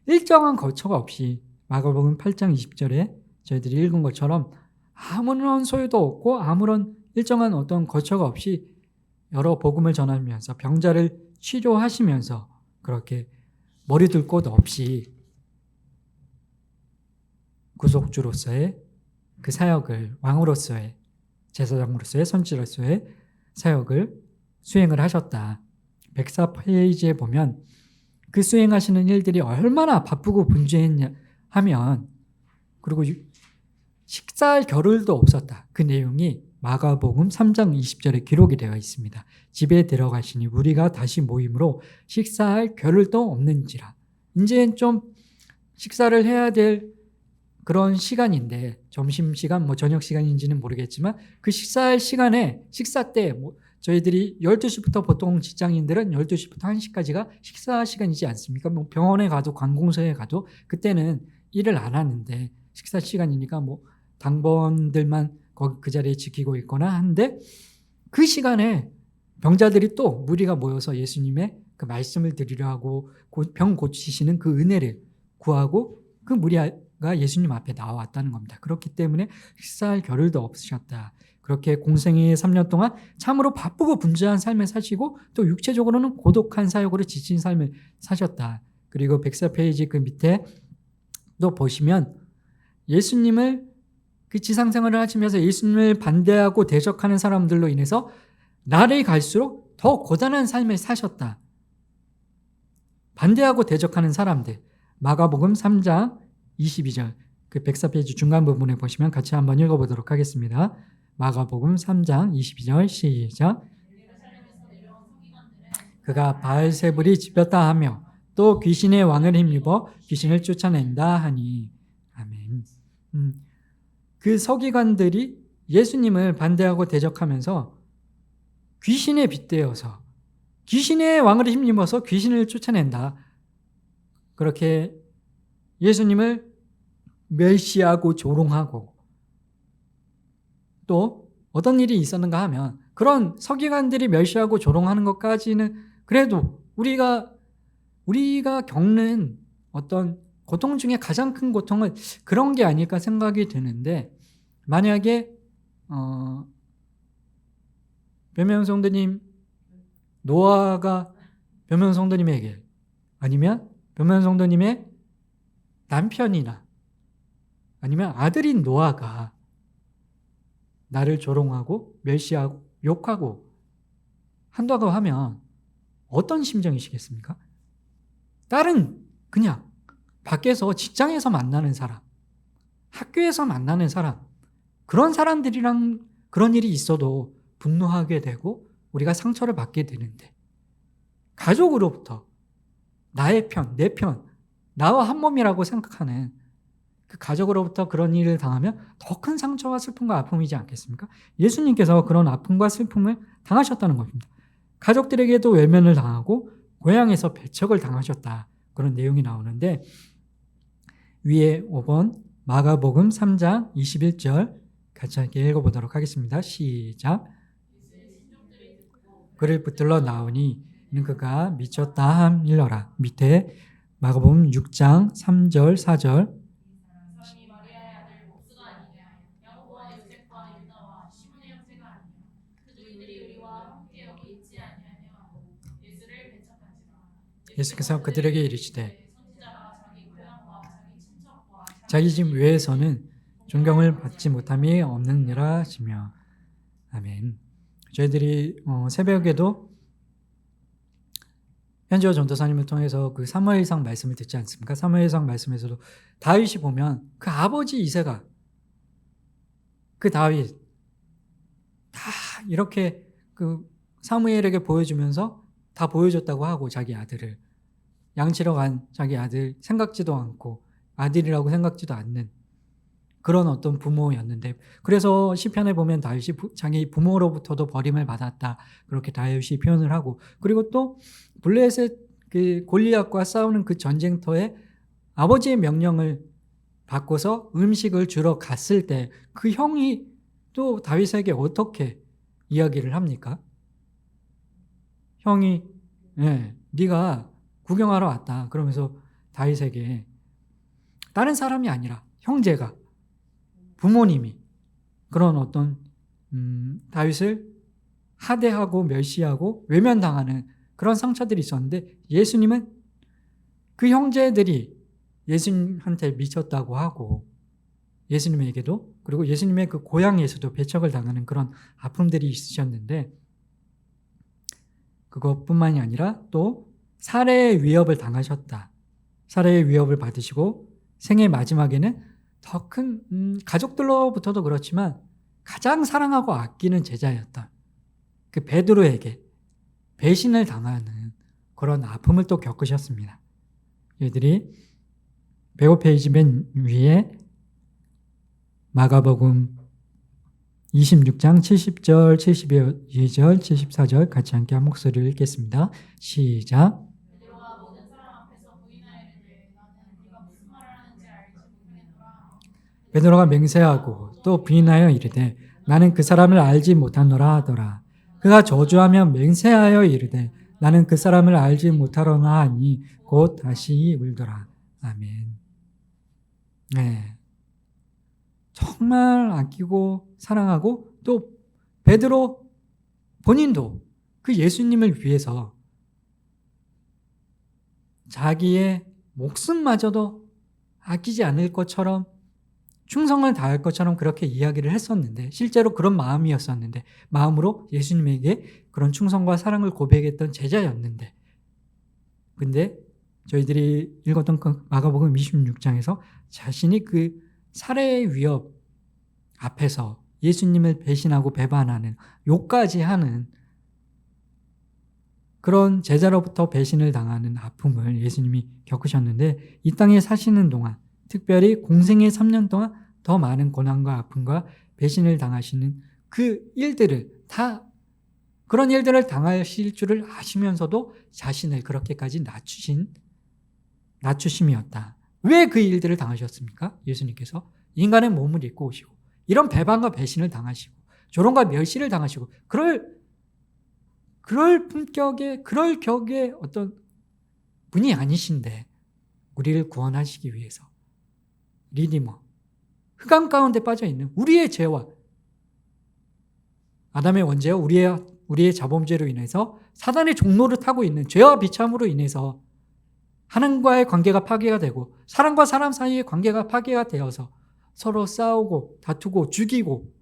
일정한 거처가 없이 마가복음 8장 20절에 저희들이 읽은 것처럼 아무런 소유도 없고 아무런 일정한 어떤 거처가 없이 여러 복음을 전하면서 병자를 치료하시면서 그렇게 머리둘 곳 없이 구속주로서의 그 사역을, 왕으로서의, 제사장으로서의, 선지자로서의 사역을 수행을 하셨다. 104페이지에 보면 그 수행하시는 일들이 얼마나 바쁘고 분주했냐 하면, 그리고 식사할 겨를도 없었다. 그 내용이 마가복음 3장 20절에 기록이 되어 있습니다. 집에 들어가시니 우리가 다시 모임으로 식사할 겨를도 없는지라. 이제 좀 식사를 해야 될 그런 시간인데, 점심시간, 저녁 시간인지는 모르겠지만 그 식사할 시간에, 식사 때 저희들이 12시부터 보통 직장인들은 12시부터 1시까지가 식사 시간이지 않습니까? 병원에 가도 관공서에 가도 그때는 일을 안 하는데 식사 시간이니까 당번들만 거기 그 자리에 지키고 있거나 한데, 그 시간에 병자들이 또 무리가 모여서 예수님의 그 말씀을 드리려 하고 병 고치시는 그 은혜를 구하고 그 무리가 예수님 앞에 나와왔다는 겁니다. 그렇기 때문에 식사할 겨를도 없으셨다. 그렇게 공생의 3년 동안 참으로 바쁘고 분주한 삶을 사시고 또 육체적으로는 고독한 사역으로 지친 삶을 사셨다. 그리고 104페이지 그 밑에 또 보시면 예수님을 그 지상생활을 하시면서 예수님을 반대하고 대적하는 사람들로 인해서 날이 갈수록 더 고단한 삶을 사셨다. 반대하고 대적하는 사람들. 마가복음 3장 22절 그 104페이지 중간 부분에 보시면 같이 한번 읽어보도록 하겠습니다. 마가복음 3장 22절 시작. 그가 바알세불이 집혔다 하며 또 귀신의 왕을 힘입어 귀신을 쫓아낸다 하니. 아멘. 그 서기관들이 예수님을 반대하고 대적하면서 귀신에 빗대어서 귀신의 왕을 힘입어서 귀신을 쫓아낸다. 그렇게 예수님을 멸시하고 조롱하고, 또 어떤 일이 있었는가 하면 그런 서기관들이 멸시하고 조롱하는 것까지는 그래도 우리가 겪는 어떤 고통 중에 가장 큰 고통은 그런 게 아닐까 생각이 드는데, 만약에 변명 성도님, 노아가 변명 성도님에게, 아니면 변명 성도님의 남편이나 아니면 아들인 노아가 나를 조롱하고 멸시하고 욕하고 한다고 하면 어떤 심정이시겠습니까? 딸은 그냥 밖에서 직장에서 만나는 사람, 학교에서 만나는 사람, 그런 사람들이랑 그런 일이 있어도 분노하게 되고 우리가 상처를 받게 되는데, 가족으로부터 나의 편, 내 편, 나와 한 몸이라고 생각하는 그 가족으로부터 그런 일을 당하면 더 큰 상처와 슬픔과 아픔이지 않겠습니까? 예수님께서 그런 아픔과 슬픔을 당하셨다는 겁니다. 가족들에게도 외면을 당하고 고향에서 배척을 당하셨다. 그런 내용이 나오는데, 위에 5번 마가복음 3장 21절 같이 함께 읽어보도록 하겠습니다. 시작. 그를 붙들러 나오니 이는 그가 미쳤다 함일러라. 밑에 마가복음 6장 3절 4절 사람이 마리아의 아들 목수가 아니냐 야고보와 요셉과 유다와 시몬의 형제가 아니냐 그들이 우리와 함께 여기 있지 아니하냐 예수를 배척한지라. 예수께서 그들에게 이르시되 선지자가 자기 고향과 자기 친척과 자기 집 외에서는 존경을 받지 못함이 없느니라 하시며. 아멘. 저희들이 새벽에도 현지어 전도사님을 통해서 그 사무엘상 말씀을 듣지 않습니까? 사무엘상 말씀에서도 다윗이 보면 그 아버지 이새가 그 다윗 다 이렇게 그 사무엘에게 보여주면서 다 보여줬다고 하고, 자기 아들을 양치러 간 자기 아들 생각지도 않고 아들이라고 생각지도 않는 그런 어떤 부모였는데, 그래서 시편에 보면 다윗이 자기 부모로부터도 버림을 받았다 그렇게 다윗이 표현을 하고, 그리고 또 블레셋 그 골리앗과 싸우는 그 전쟁터에 아버지의 명령을 받고서 음식을 주러 갔을 때 그 형이 또 다윗에게 어떻게 이야기를 합니까? 형이 네가 구경하러 왔다 그러면서 다윗에게, 다른 사람이 아니라 형제가, 부모님이 그런 어떤 다윗을 하대하고 멸시하고 외면당하는 그런 상처들이 있었는데, 예수님은 그 형제들이 예수님한테 미쳤다고 하고, 예수님에게도, 그리고 예수님의 그 고향에서도 배척을 당하는 그런 아픔들이 있으셨는데, 그것뿐만이 아니라 또 살해의 위협을 당하셨다. 살해의 위협을 받으시고 생의 마지막에는 더 큰 가족들로부터도 그렇지만 가장 사랑하고 아끼는 제자였던 그 베드로에게 배신을 당하는 그런 아픔을 또 겪으셨습니다. 얘들이 105페이지 맨 위에 마가복음 26장 70절, 72절, 74절 같이 함께 한 목소리를 읽겠습니다. 시작. 베드로가 모든 사람 앞에서 부인하이르되 나는 네가 무슨 말을 하는지 알지 못하겠노라. 베드로가 맹세하고 또 부인하여 이르되 나는 그 사람을 알지 못하노라 하더라. 그가 저주하며 맹세하여 이르되 나는 그 사람을 알지 못하노라 하니 곧 다시 울더라. 아멘. 네. 정말 아끼고 사랑하고, 또 베드로 본인도 그 예수님을 위해서 자기의 목숨마저도 아끼지 않을 것처럼, 충성을 다할 것처럼 그렇게 이야기를 했었는데, 실제로 그런 마음이었었는데, 마음으로 예수님에게 그런 충성과 사랑을 고백했던 제자였는데, 근데 저희들이 읽었던 그 마가복음 26장에서 자신이 그 살해의 위협 앞에서 예수님을 배신하고 배반하는, 욕까지 하는 그런 제자로부터 배신을 당하는 아픔을 예수님이 겪으셨는데, 이 땅에 사시는 동안, 특별히 공생의 3년 동안 더 많은 고난과 아픔과 배신을 당하시는 그 일들을 다, 그런 일들을 당하실 줄을 아시면서도 자신을 그렇게까지 낮추심이었다. 왜 그 일들을 당하셨습니까? 예수님께서 인간의 몸을 입고 오시고 이런 배반과 배신을 당하시고 조롱과 멸시를 당하시고 그럴 품격의, 그럴 격의 어떤 분이 아니신데, 우리를 구원하시기 위해서 리디머, 흑암 가운데 빠져있는 우리의 죄와, 아담의 원죄와 우리의 자범죄로 인해서 사단의 종로를 타고 있는 죄와 비참으로 인해서 하나님과의 관계가 파괴가 되고 사람과 사람 사이의 관계가 파괴가 되어서 서로 싸우고 다투고 죽이고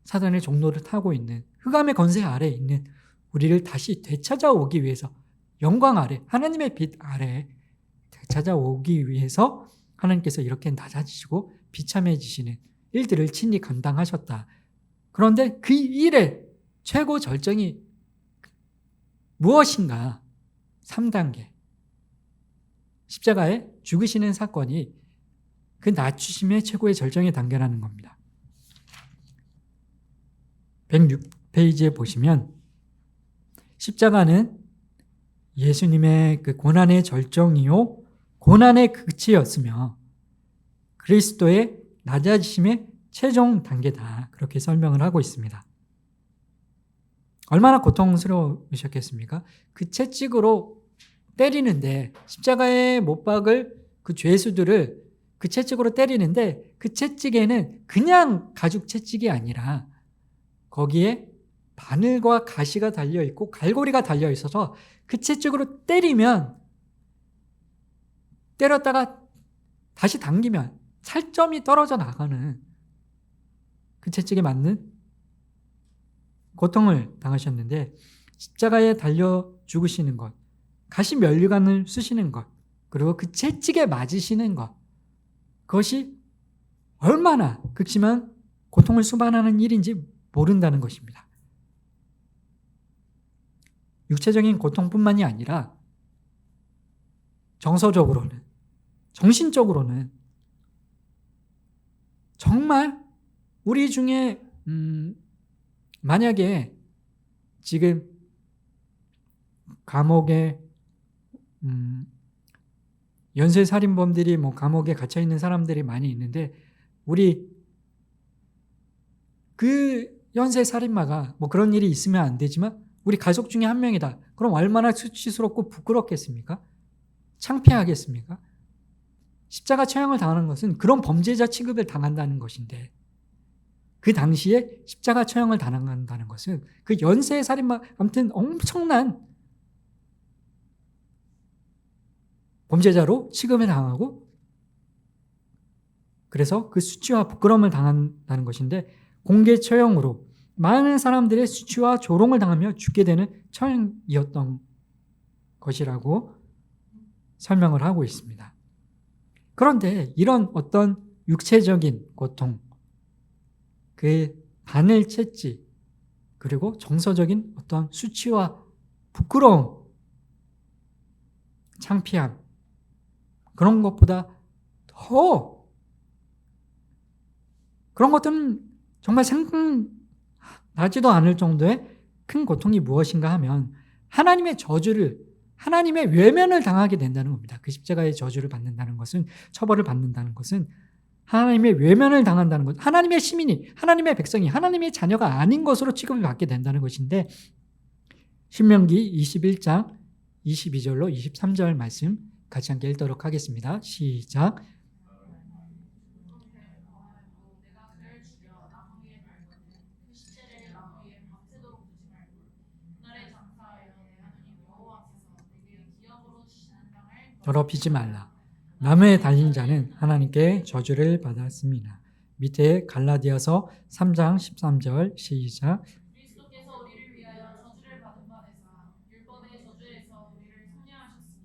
사단의 종로를 타고 있는 흑암의 권세 아래에 있는 우리를 다시 되찾아오기 위해서, 영광 아래, 하나님의 빛 아래 되찾아오기 위해서 하나님께서 이렇게 낮아지시고 비참해지시는 일들을 친히 감당하셨다. 그런데 그 일의 최고 절정이 무엇인가? 3단계. 십자가에 죽으시는 사건이 그 낮추심의 최고의 절정의 단계라는 겁니다. 106페이지에 보시면 십자가는 예수님의 그 고난의 절정이요 고난의 끝이었으며 그리스도의 낮아지심의 최종 단계다, 그렇게 설명을 하고 있습니다. 얼마나 고통스러우셨겠습니까? 그 채찍으로 때리는데, 십자가에 못 박을 그 죄수들을 그 채찍으로 때리는데, 그 채찍에는 그냥 가죽 채찍이 아니라 거기에 바늘과 가시가 달려있고 갈고리가 달려있어서 그 채찍으로 때렸다가 다시 당기면 살점이 떨어져 나가는 그 채찍에 맞는 고통을 당하셨는데, 십자가에 달려 죽으시는 것, 가시 면류관을 쓰시는 것, 그리고 그 채찍에 맞으시는 것, 그것이 얼마나 극심한 고통을 수반하는 일인지 모른다는 것입니다. 육체적인 고통뿐만이 아니라 정서적으로는, 정신적으로는 정말 우리 중에 만약에 지금 감옥에 연쇄살인범들이 감옥에 갇혀 있는 사람들이 많이 있는데, 우리 그 연쇄살인마가 그런 일이 있으면 안 되지만 우리 가족 중에 한 명이다. 그럼 얼마나 수치스럽고 부끄럽겠습니까? 창피하겠습니까? 십자가 처형을 당하는 것은 그런 범죄자 취급을 당한다는 것인데, 그 당시에 십자가 처형을 당한다는 것은 그 연쇄살인마, 아무튼 엄청난 범죄자로 취급을 당하고, 그래서 그 수치와 부끄러움을 당한다는 것인데, 공개 처형으로 많은 사람들의 수치와 조롱을 당하며 죽게 되는 처형이었던 것이라고 설명을 하고 있습니다. 그런데 이런 어떤 육체적인 고통, 그 바늘 채찍, 그리고 정서적인 어떤 수치와 부끄러움, 창피함, 그런 것보다 더 그런 것들은 정말 생각나지도 않을 정도의 큰 고통이 무엇인가 하면 하나님의 저주를, 하나님의 외면을 당하게 된다는 겁니다. 그 십자가의 저주를 받는다는 것은, 처벌을 받는다는 것은 하나님의 외면을 당한다는 것, 하나님의 시민이, 하나님의 백성이, 하나님의 자녀가 아닌 것으로 취급을 받게 된다는 것인데, 신명기 21장 22절로 23절 말씀 같이 함께 읽도록 하겠습니다. 시작. 더럽히지 말라. 나무에 달린 자는 하나님께 저주를 받았습니다. 밑에 갈라디아서 3장 13절 시작. 그리스도께서 우리를 위하여 저주를 받은 바 되사 율법의 저주에서 우리를 속량하셨으니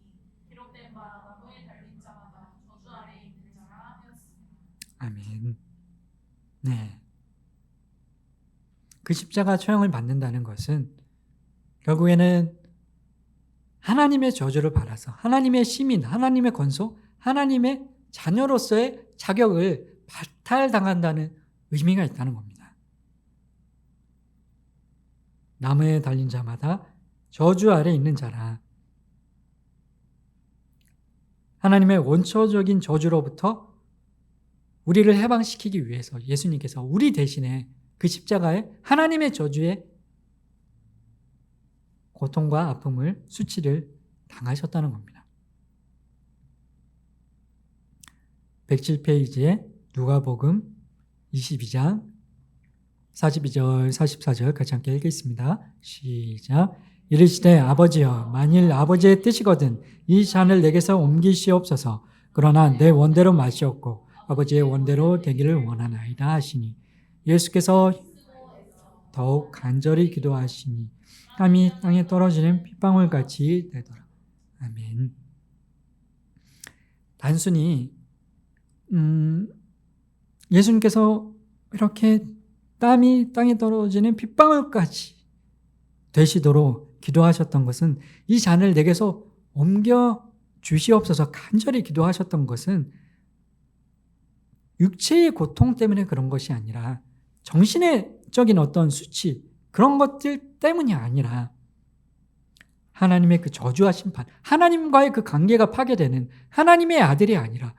기록된 바 나무에 달린 자마다 저주 아래 있는 자라 하였습니다. 아멘. 네. 그 십자가 처형을 받는다는 것은 결국에는 하나님의 저주를 받아서 하나님의 시민, 하나님의 권소, 하나님의 자녀로서의 자격을 박탈당한다는 의미가 있다는 겁니다. 나무에 달린 자마다 저주 아래 있는 자라. 하나님의 원초적인 저주로부터 우리를 해방시키기 위해서 예수님께서 우리 대신에 그 십자가에 하나님의 저주에 고통과 아픔을, 수치를 당하셨다는 겁니다. 107페이지에 누가복음 22장 42절 44절 같이 함께 읽겠습니다. 시작. 이르시되 아버지여, 만일 아버지의 뜻이거든 이 잔을 내게서 옮기시옵소서. 그러나 내 원대로 마시옵고 아버지의 원대로 되기를 원하나이다 하시니, 예수께서 더욱 간절히 기도하시니 땀이 땅에 떨어지는 핏방울같이 되더라. 아멘. 단순히 예수님께서 이렇게 땀이 땅에 떨어지는 핏방울까지 되시도록 기도하셨던 것은, 이 잔을 내게서 옮겨 주시옵소서 간절히 기도하셨던 것은 육체의 고통 때문에 그런 것이 아니라 정신적인 어떤 수치, 그런 것들 때문이 아니라 하나님의 그 저주와 심판, 하나님과의 그 관계가 파괴되는, 하나님의 아들이 아니라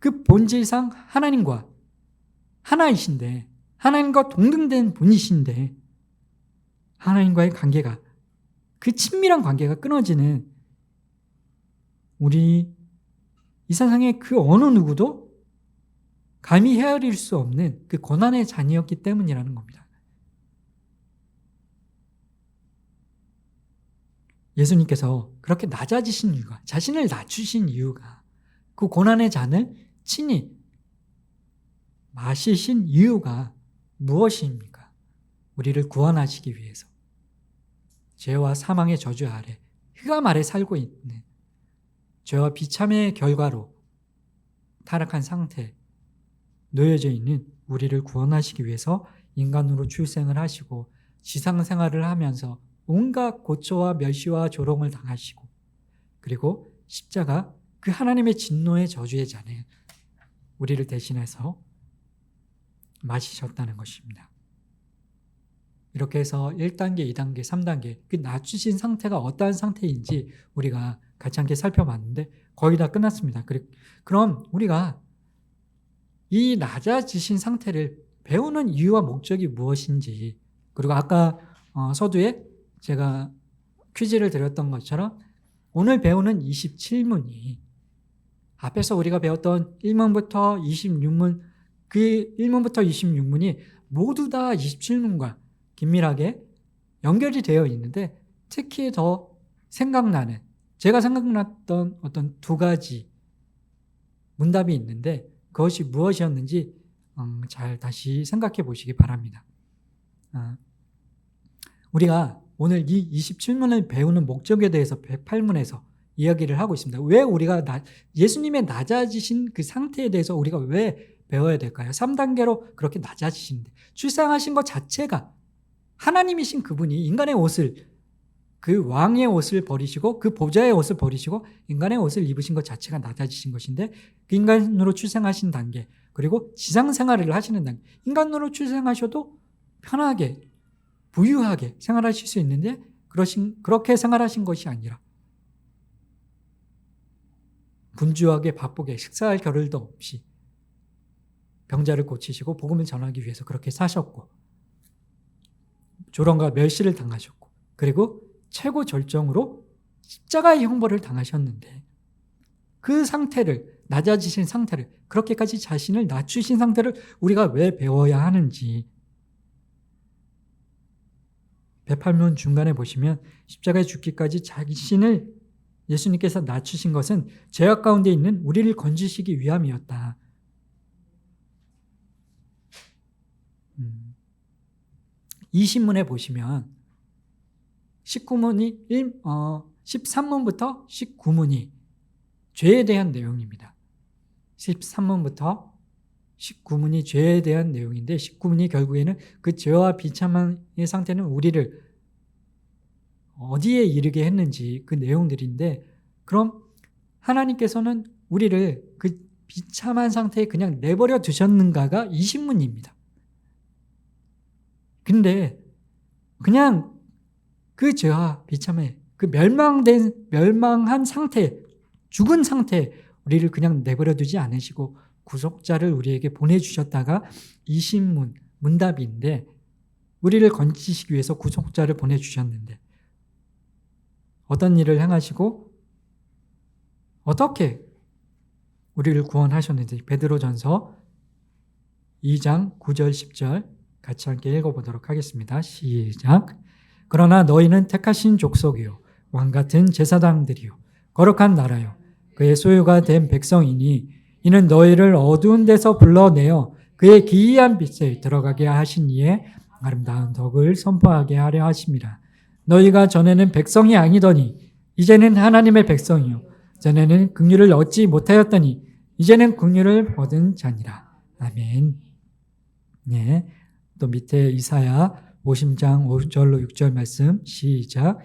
그 본질상 하나님과 하나이신데, 하나님과 동등된 분이신데 하나님과의 관계가, 그 친밀한 관계가 끊어지는, 우리 이 세상의 그 어느 누구도 감히 헤아릴 수 없는 그 고난의 잔이었기 때문이라는 겁니다. 예수님께서 그렇게 낮아지신 이유가, 자신을 낮추신 이유가, 그 고난의 잔을 친히 마시신 이유가 무엇입니까? 우리를 구원하시기 위해서. 죄와 사망의 저주 아래, 흑암 아래 살고 있는, 죄와 비참의 결과로 타락한 상태에 놓여져 있는 우리를 구원하시기 위해서 인간으로 출생을 하시고 지상생활을 하면서 온갖 고초와 멸시와 조롱을 당하시고, 그리고 십자가, 그 하나님의 진노의 저주의 잔을 우리를 대신해서 마시셨다는 것입니다. 이렇게 해서 1단계, 2단계, 3단계 그 낮추신 상태가 어떠한 상태인지 우리가 같이 함께 살펴봤는데 거의 다 끝났습니다. 그럼 우리가 이 낮아지신 상태를 배우는 이유와 목적이 무엇인지, 그리고 아까 서두에 제가 퀴즈를 드렸던 것처럼 오늘 배우는 27문이 앞에서 우리가 배웠던 1문부터 26문, 그 1문부터 26문이 모두 다 27문과 긴밀하게 연결이 되어 있는데, 특히 더 생각나는, 제가 생각났던 어떤 두 가지 문답이 있는데 그것이 무엇이었는지 잘 다시 생각해 보시기 바랍니다. 우리가 오늘 이 27문을 배우는 목적에 대해서 108문에서 이야기를 하고 있습니다. 왜 우리가 예수님의 낮아지신 그 상태에 대해서 우리가 왜 배워야 될까요? 3단계로 그렇게 낮아지시는데, 출생하신 것 자체가 하나님이신 그분이 인간의 옷을, 그 왕의 옷을 버리시고 그 보좌의 옷을 버리시고 인간의 옷을 입으신 것 자체가 낮아지신 것인데, 그 인간으로 출생하신 단계, 그리고 지상생활을 하시는 단계, 인간으로 출생하셔도 편하게 부유하게 생활하실 수 있는데 그렇게 생활하신 것이 아니라 분주하게 바쁘게 식사할 겨를도 없이 병자를 고치시고 복음을 전하기 위해서 그렇게 사셨고, 조롱과 멸시를 당하셨고, 그리고 최고 절정으로 십자가의 형벌을 당하셨는데, 그 상태를, 낮아지신 상태를, 그렇게까지 자신을 낮추신 상태를 우리가 왜 배워야 하는지, 108문 중간에 보시면 십자가에 죽기까지 자신을 예수님께서 낮추신 것은 죄악 가운데 있는 우리를 건지시기 위함이었다. 20문에 보시면 13문부터 19문이 죄에 대한 내용입니다. 13문부터 19문이 죄에 대한 내용인데, 19문이 결국에는 그 죄와 비참함의 상태는 우리를 어디에 이르게 했는지 그 내용들인데, 그럼 하나님께서는 우리를 그 비참한 상태에 그냥 내버려 두셨는가가 20문입니다. 근데 그냥 그 죄와 비참해, 그 멸망한 상태, 죽은 상태에 우리를 그냥 내버려 두지 않으시고 구속자를 우리에게 보내주셨다가 20문, 문답인데, 우리를 건지시기 위해서 구속자를 보내주셨는데 어떤 일을 행하시고 어떻게 우리를 구원하셨는지 베드로전서 2장 9절 10절 같이 함께 읽어보도록 하겠습니다. 시작. 그러나 너희는 택하신 족속이요 왕같은 제사장들이요 거룩한 나라요 그의 소유가 된 백성이니, 이는 너희를 어두운 데서 불러내어 그의 기이한 빛에 들어가게 하신 이의 아름다운 덕을 선포하게 하려 하심이라. 너희가 전에는 백성이 아니더니 이제는 하나님의 백성이요 전에는 긍휼을 얻지 못하였더니 이제는 긍휼을 얻은 자니라. 아멘. 네. 또 밑에 이사야 50장 5절로 6절 말씀 시작.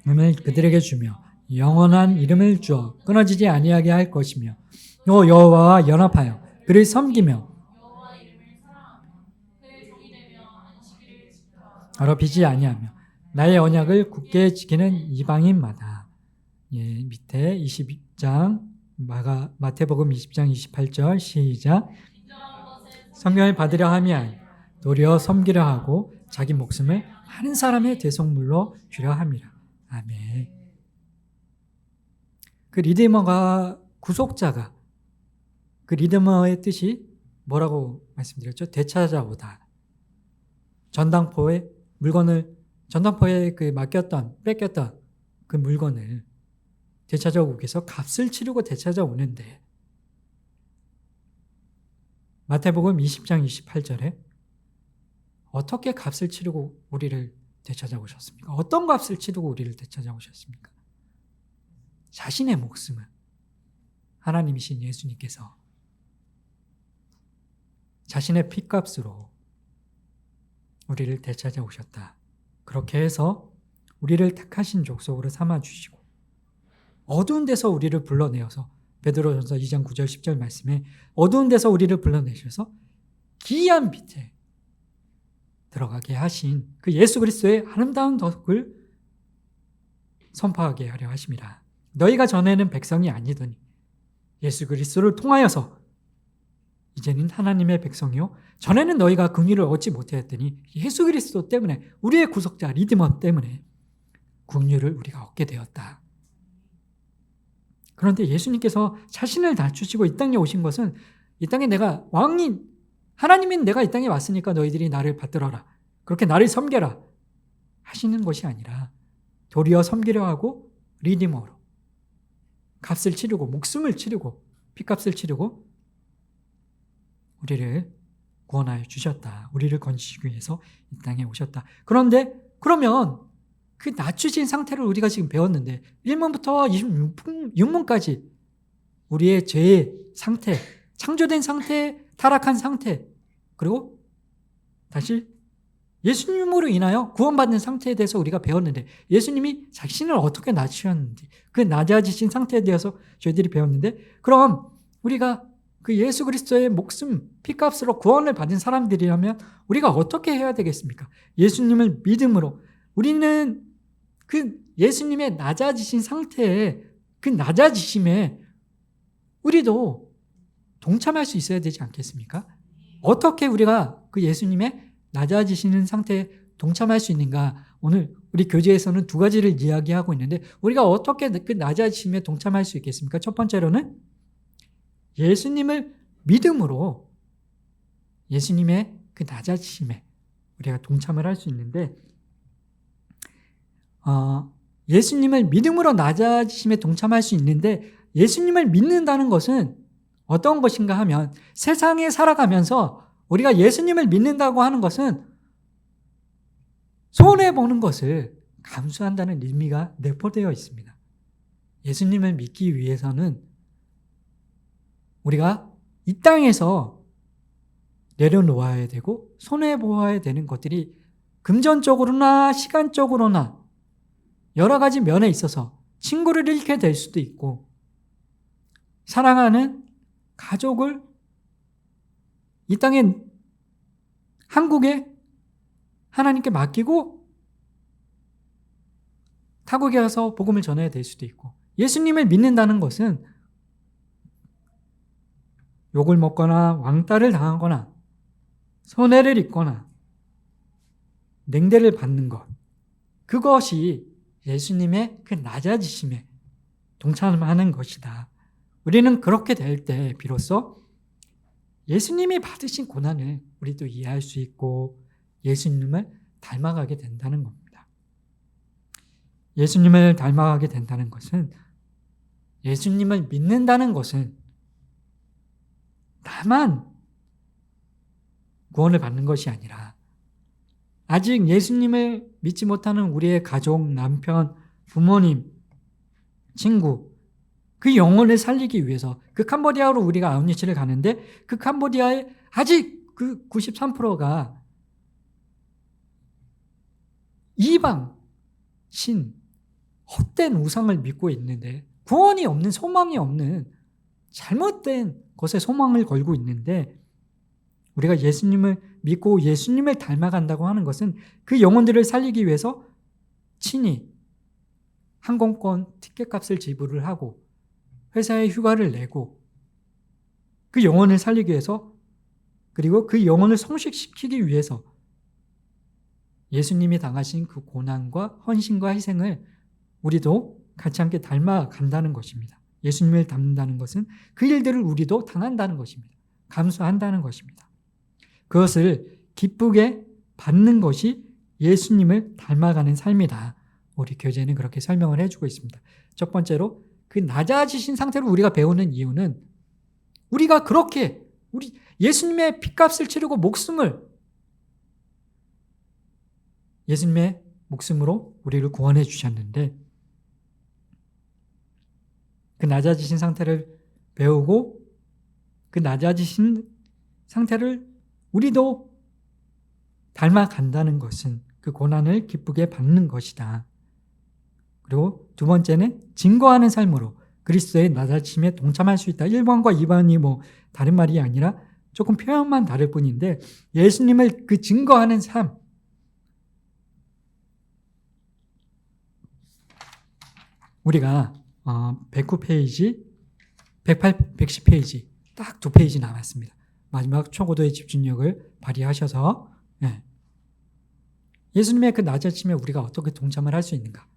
이름을 그들에게 주며 영원한 이름을 주어 끊어지지 아니하게 할 것이며, 또 여호와와 연합하여 그를 섬기며 더럽히지 아니하며 나의 언약을 굳게 지키는 이방인마다. 예, 밑에 22장 마태복음 20장 28절 시작. 성경을 받으려 하면 도리어 섬기려 하고 자기 목숨을 많은 사람의 대속물로 주려 함이라. 아멘. 그 리데머가, 구속자가, 그 리데머의 뜻이 뭐라고 말씀드렸죠? 되찾아오다. 전당포에 뺏겼던 그 물건을 되찾아오기 위해서 값을 치르고 되찾아오는데, 마태복음 20장 28절에 어떻게 값을 치르고 우리를 되찾아오셨습니까? 어떤 값을 치르고 우리를 되찾아오셨습니까? 자신의 목숨을 하나님이신 예수님께서 자신의 피값으로 우리를 되찾아오셨다. 그렇게 해서 우리를 택하신 족속으로 삼아주시고 어두운 데서 우리를 불러내어서, 베드로전서 2장 9절 10절 말씀에 어두운 데서 우리를 불러내셔서 기이한 빛에 들어가게 하신 그 예수 그리스도의 아름다운 덕을 선포하게 하려 하심이라. 너희가 전에는 백성이 아니더니 예수 그리스도를 통하여서 이제는 하나님의 백성이요 전에는 너희가 긍휼을 얻지 못하였더니 예수 그리스도 때문에, 우리의 구속자 리디머 때문에 긍휼을 우리가 얻게 되었다. 그런데 예수님께서 자신을 낮추시고 이 땅에 오신 것은, 이 땅에 내가 왕인 하나님인 내가 이 땅에 왔으니까 너희들이 나를 받들어라, 그렇게 나를 섬겨라 하시는 것이 아니라 도리어 섬기려 하고 리디머로 값을 치르고 목숨을 치르고 피값을 치르고 우리를 구원하여 주셨다. 우리를 건지시기 위해서 이 땅에 오셨다. 그런데 그러면 그 낮추신 상태를 우리가 지금 배웠는데 1문부터 26문까지 우리의 죄의 상태, 창조된 상태, 타락한 상태, 그리고 다시 예수님으로 인하여 구원받는 상태에 대해서 우리가 배웠는데, 예수님이 자신을 어떻게 낮추셨는지 그 낮아지신 상태에 대해서 저희들이 배웠는데, 그럼 우리가 그 예수 그리스도의 목숨, 피값으로 구원을 받은 사람들이라면 우리가 어떻게 해야 되겠습니까? 예수님을 믿음으로 우리는 그 예수님의 낮아지신 상태에, 그 낮아지심에 우리도 동참할 수 있어야 되지 않겠습니까? 어떻게 우리가 그 예수님의 낮아지시는 상태에 동참할 수 있는가? 오늘 우리 교재에서는 두 가지를 이야기하고 있는데, 우리가 어떻게 그 낮아지심에 동참할 수 있겠습니까? 첫 번째로는 예수님을 믿음으로 예수님의 그 낮아지심에 우리가 동참을 할 수 있는데, 예수님을 믿음으로 낮아지심에 동참할 수 있는데, 예수님을 믿는다는 것은 어떤 것인가 하면, 세상에 살아가면서 우리가 예수님을 믿는다고 하는 것은 손해보는 것을 감수한다는 의미가 내포되어 있습니다. 예수님을 믿기 위해서는 우리가 이 땅에서 내려놓아야 되고 손해보아야 되는 것들이 금전적으로나 시간적으로나 여러 가지 면에 있어서 친구를 잃게 될 수도 있고, 사랑하는 가족을 이 땅에, 한국에 하나님께 맡기고 타국에 가서 복음을 전해야 될 수도 있고, 예수님을 믿는다는 것은 욕을 먹거나 왕따를 당하거나 손해를 입거나 냉대를 받는 것, 그것이 예수님의 그 낮아지심에 동참하는 것이다. 우리는 그렇게 될 때 비로소 예수님이 받으신 고난을 우리도 이해할 수 있고 예수님을 닮아가게 된다는 겁니다. 예수님을 닮아가게 된다는 것은, 예수님을 믿는다는 것은 다만 구원을 받는 것이 아니라, 아직 예수님을 믿지 못하는 우리의 가족, 남편, 부모님, 친구, 그 영혼을 살리기 위해서 그 캄보디아로 우리가 아웃리치를 가는데, 그 캄보디아에 아직 그 93%가 이방, 신, 헛된 우상을 믿고 있는데, 구원이 없는, 소망이 없는 잘못된 것에 소망을 걸고 있는데, 우리가 예수님을 믿고 예수님을 닮아간다고 하는 것은 그 영혼들을 살리기 위해서 친히 항공권 티켓값을 지불을 하고 회사에 휴가를 내고 그 영혼을 살리기 위해서, 그리고 그 영혼을 성식시키기 위해서 예수님이 당하신 그 고난과 헌신과 희생을 우리도 같이 함께 닮아간다는 것입니다. 예수님을 닮는다는 것은 그 일들을 우리도 당한다는 것입니다. 감수한다는 것입니다. 그것을 기쁘게 받는 것이 예수님을 닮아가는 삶이다. 우리 교재는 그렇게 설명을 해주고 있습니다. 첫 번째로 그 낮아지신 상태로 우리가 배우는 이유는 우리가 그렇게 우리 예수님의 핏값을 치르고 예수님의 목숨으로 우리를 구원해 주셨는데 그 낮아지신 상태를 배우고 그 낮아지신 상태를 우리도 닮아간다는 것은 그 고난을 기쁘게 받는 것이다. 그리고 두 번째는 증거하는 삶으로 그리스도의 낮아짐에 동참할 수 있다. 1번과 2번이 뭐 다른 말이 아니라 조금 표현만 다를 뿐인데 예수님을 그 증거하는 삶. 우리가 109페이지, 108, 110페이지 딱 2페이지 남았습니다. 마지막 초고도의 집중력을 발휘하셔서 예수님의 그 낮아짐에 우리가 어떻게 동참을 할 수 있는가.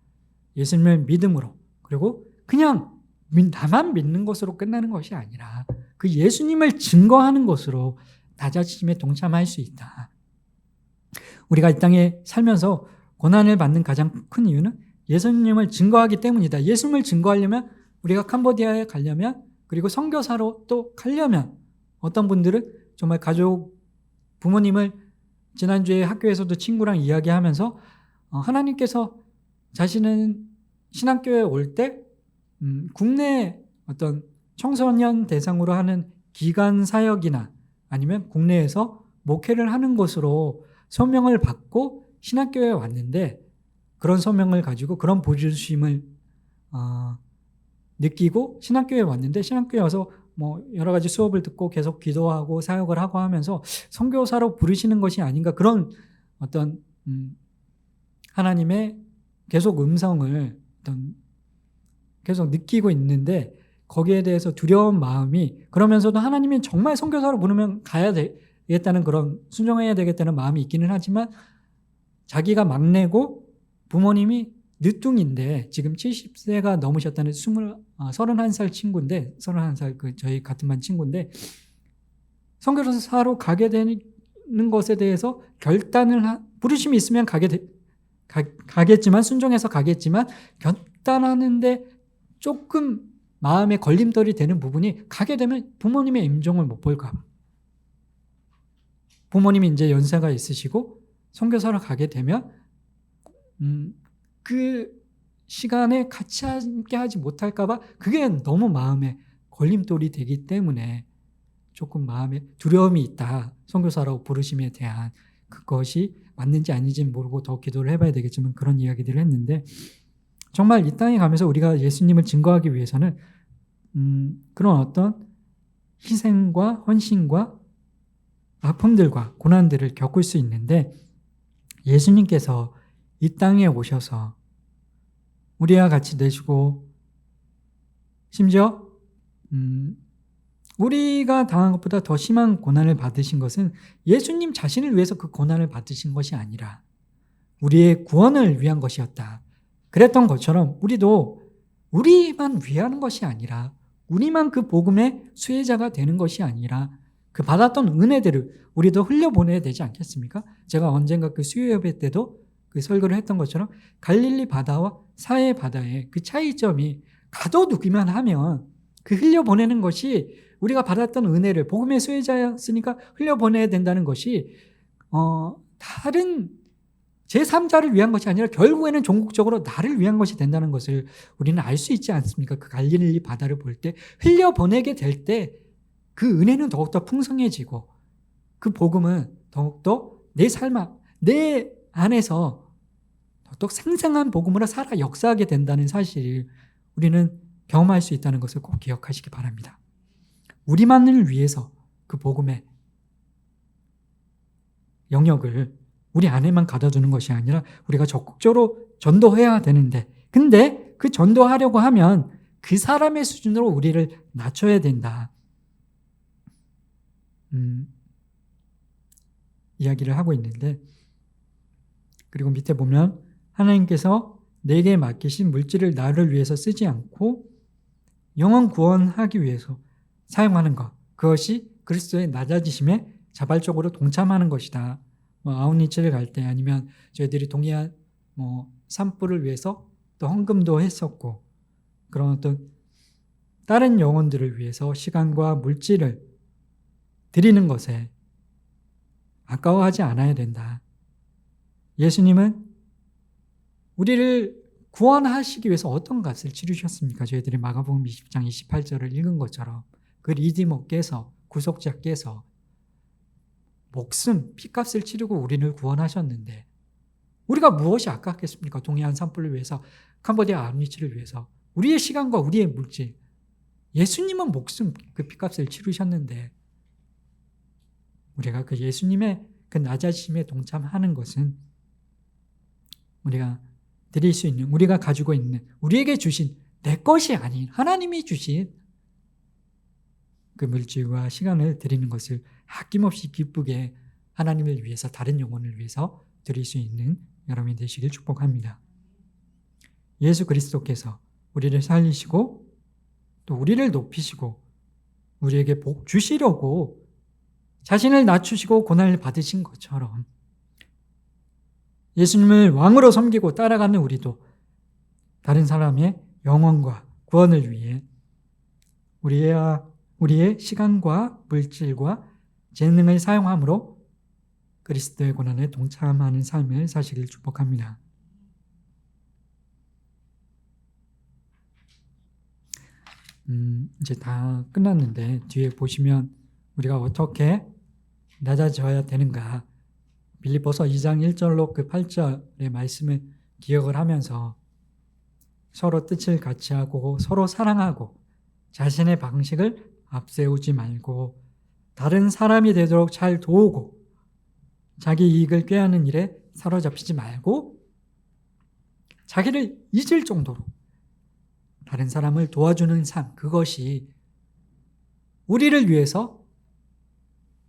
예수님을 믿음으로 그리고 그냥 나만 믿는 것으로 끝나는 것이 아니라 그 예수님을 증거하는 것으로 낮아짐에 동참할 수 있다. 우리가 이 땅에 살면서 고난을 받는 가장 큰 이유는 예수님을 증거하기 때문이다. 예수님을 증거하려면 우리가 캄보디아에 가려면 그리고 선교사로 또 가려면 어떤 분들은 정말 가족 부모님을 지난주에 학교에서도 친구랑 이야기하면서 하나님께서 자신은 신학교에 올 때 국내 어떤 청소년 대상으로 하는 기관 사역이나 아니면 국내에서 목회를 하는 것으로 소명을 받고 신학교에 왔는데 그런 소명을 가지고 그런 부르심을 느끼고 신학교에 왔는데 신학교에 와서 뭐 여러 가지 수업을 듣고 계속 기도하고 사역을 하고 하면서 선교사로 부르시는 것이 아닌가 그런 어떤 하나님의 계속 음성을 어떤 계속 느끼고 있는데 거기에 대해서 두려운 마음이 그러면서도 하나님이 정말 선교사로 부르면 가야 되겠다는 그런 순종해야 되겠다는 마음이 있기는 하지만 자기가 막내고 부모님이 늦둥인데 지금 70세가 넘으셨다는 31살 친구인데 31살 그 저희 같은 반 친구인데 선교사로 가게 되는 것에 대해서 결단을 부르심이 있으면 가겠지만 순종해서 가겠지만 결단하는데 조금 마음에 걸림돌이 되는 부분이 가게 되면 부모님의 임종을 못 볼까 봐. 부모님이 이제 연세가 있으시고 선교사로 가게 되면 그 시간에 같이 함께 하지 못할까 봐 그게 너무 마음에 걸림돌이 되기 때문에 조금 마음에 두려움이 있다. 선교사라고 부르심에 대한 그것이 맞는지 아닌지는 모르고 더 기도를 해봐야 되겠지만 그런 이야기들을 했는데 정말 이 땅에 가면서 우리가 예수님을 증거하기 위해서는 그런 어떤 희생과 헌신과 아픔들과 고난들을 겪을 수 있는데 예수님께서 이 땅에 오셔서 우리와 같이 되시고 심지어 우리가 당한 것보다 더 심한 고난을 받으신 것은 예수님 자신을 위해서 그 고난을 받으신 것이 아니라 우리의 구원을 위한 것이었다. 그랬던 것처럼 우리도 우리만 위하는 것이 아니라 우리만 그 복음의 수혜자가 되는 것이 아니라 그 받았던 은혜들을 우리도 흘려보내야 되지 않겠습니까? 제가 언젠가 그 수요예배 때도 그 설교를 했던 것처럼 갈릴리 바다와 사해 바다의 그 차이점이 가둬두기만 하면 그 흘려보내는 것이 우리가 받았던 은혜를 복음의 수혜자였으니까 흘려보내야 된다는 것이 다른 제3자를 위한 것이 아니라 결국에는 종국적으로 나를 위한 것이 된다는 것을 우리는 알 수 있지 않습니까? 그 갈릴리 바다를 볼 때 흘려보내게 될 때 그 은혜는 더욱더 풍성해지고 그 복음은 더욱더 내 내 안에서 더욱 생생한 복음으로 살아 역사하게 된다는 사실을 우리는 경험할 수 있다는 것을 꼭 기억하시기 바랍니다. 우리만을 위해서 그 복음의 영역을 우리 안에만 가둬두는 것이 아니라 우리가 적극적으로 전도해야 되는데 근데 그 전도하려고 하면 그 사람의 수준으로 우리를 낮춰야 된다. 이야기를 하고 있는데 그리고 밑에 보면 하나님께서 내게 맡기신 물질을 나를 위해서 쓰지 않고 영혼 구원하기 위해서 사용하는 것 그것이 그리스도의 낮아지심에 자발적으로 동참하는 것이다. 뭐 아웃리치를 갈 때 아니면 저희들이 동해안 뭐 산불을 위해서 또 헌금도 했었고 그런 어떤 다른 영혼들을 위해서 시간과 물질을 드리는 것에 아까워하지 않아야 된다. 예수님은 우리를 구원하시기 위해서 어떤 값을 치르셨습니까? 저희들이 마가복음 20장 28절을 읽은 것처럼 그 리디머께서 구속자께서 목숨, 피값을 치르고 우리를 구원하셨는데 우리가 무엇이 아깝겠습니까? 동해안 산불을 위해서, 캄보디아 암리치를 위해서 우리의 시간과 우리의 물질, 예수님은 목숨, 그 피값을 치르셨는데 우리가 그 예수님의 그 낮아지심에 동참하는 것은 우리가 드릴 수 있는, 우리가 가지고 있는, 우리에게 주신 내 것이 아닌 하나님이 주신 그 물질과 시간을 드리는 것을 아낌없이 기쁘게 하나님을 위해서, 다른 영혼을 위해서 드릴 수 있는 여러분이 되시길 축복합니다. 예수 그리스도께서 우리를 살리시고 또 우리를 높이시고 우리에게 복 주시려고 자신을 낮추시고 고난을 받으신 것처럼 예수님을 왕으로 섬기고 따라가는 우리도 다른 사람의 영혼과 구원을 위해 우리의 시간과 물질과 재능을 사용함으로 그리스도의 고난에 동참하는 삶을 사시길 축복합니다. 이제 다 끝났는데 뒤에 보시면 우리가 어떻게 낮아져야 되는가, 빌립보서 2장 1절로 그 8절의 말씀을 기억을 하면서 서로 뜻을 같이 하고 서로 사랑하고 자신의 방식을 앞세우지 말고 다른 사람이 되도록 잘 도우고 자기 이익을 꾀하는 일에 사로잡히지 말고 자기를 잊을 정도로 다른 사람을 도와주는 삶, 그것이 우리를 위해서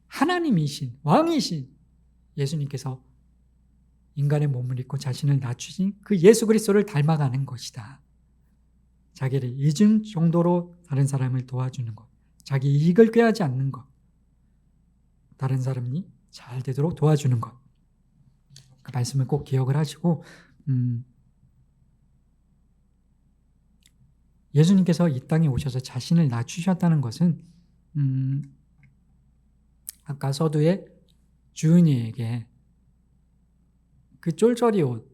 하나님이신, 왕이신 예수님께서 인간의 몸을 입고 자신을 낮추신 그 예수 그리스도를 닮아가는 것이다. 자기를 잊은 정도로 다른 사람을 도와주는 것, 자기 이익을 꾀하지 않는 것, 다른 사람이 잘 되도록 도와주는 것, 그 말씀을 꼭 기억을 하시고 예수님께서 이 땅에 오셔서 자신을 낮추셨다는 것은 아까 서두에 주은이에게 그 쫄쫄이 옷,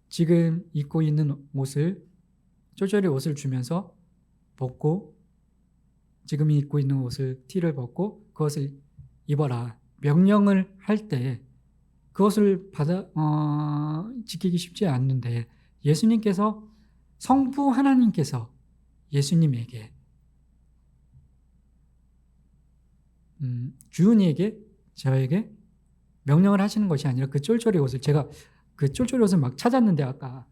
지금 입고 있는 옷을, 쫄쫄이 옷을 주면서 벗고 지금 입고 있는 옷을, 티를 벗고 그것을 입어라, 명령을 할 때 그것을 지키기 쉽지 않는데 예수님께서, 성부 하나님께서 예수님에게, 주은이에게, 저에게 명령을 하시는 것이 아니라 그 쫄쫄이 옷을, 제가 그 쫄쫄이 옷을 막 찾았는데 아까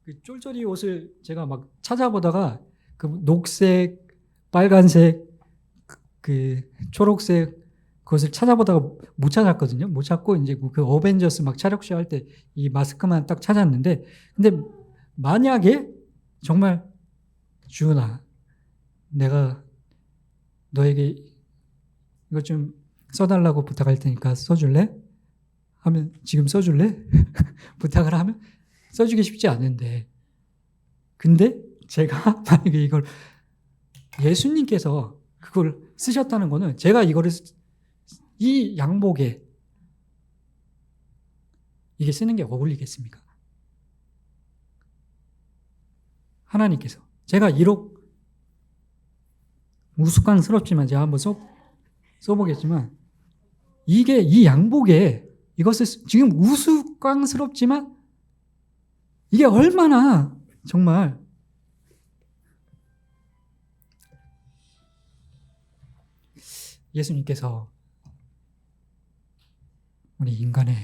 그 쫄쫄이 옷을 제가 막 찾아보다가 그 녹색, 빨간색, 그 초록색 그것을 찾아보다가 못 찾았거든요. 못 찾고 이제 그 어벤져스 막 차력쇼 할 때 이 마스크만 딱 찾았는데, 근데 만약에 정말 주은아, 내가 너에게 이거 좀 써달라고 부탁할 테니까 써줄래? 하면 지금 써줄래? 부탁을 하면 써주기 쉽지 않은데, 근데 제가 만약에 이걸 예수님께서 그걸 쓰셨다는 거는 제가 이거를 이 양복에 이게 쓰는 게 어울리겠습니까? 하나님께서, 제가 이렇게 우스꽝스럽지만 제가 한번 써보겠지만 이게 이 양복에 이것을 지금 우스꽝스럽지만 이게 얼마나 정말 예수님께서 우리 인간의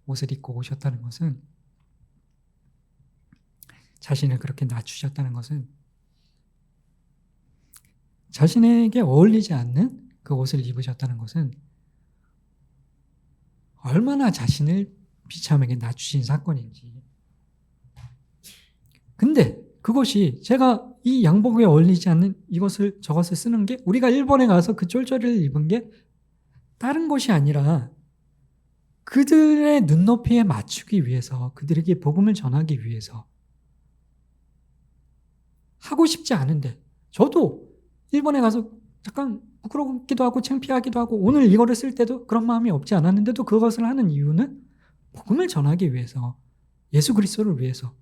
옷을 입고 오셨다는 것은, 자신을 그렇게 낮추셨다는 것은, 자신에게 어울리지 않는 그 옷을 입으셨다는 것은 얼마나 자신을 비참하게 낮추신 사건인지 근데 그것이 제가 이 양복에 어울리지 않는 이것을 저것을 쓰는 게 우리가 일본에 가서 그 쫄쫄이를 입은 게 다른 것이 아니라 그들의 눈높이에 맞추기 위해서, 그들에게 복음을 전하기 위해서 하고 싶지 않은데, 저도 일본에 가서 잠깐 부끄럽기도 하고 창피하기도 하고 오늘 이거를 쓸 때도 그런 마음이 없지 않았는데도 그것을 하는 이유는 복음을 전하기 위해서, 예수 그리스도를 위해서,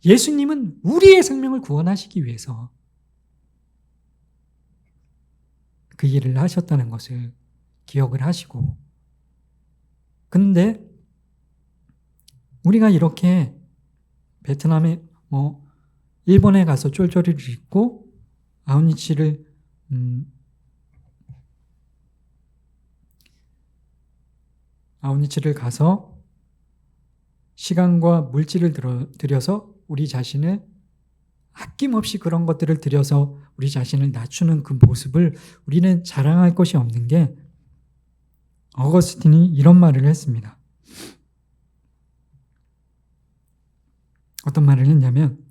예수님은 우리의 생명을 구원하시기 위해서 그 일을 하셨다는 것을 기억을 하시고, 근데 우리가 이렇게 베트남에 일본에 가서 쫄쫄이를 입고 아우니치를 가서 시간과 물질을 들여서 우리 자신을 아낌없이 그런 것들을 들여서 우리 자신을 낮추는 그 모습을 우리는 자랑할 것이 없는 게, 어거스틴이 이런 말을 했습니다. 어떤 말을 했냐면,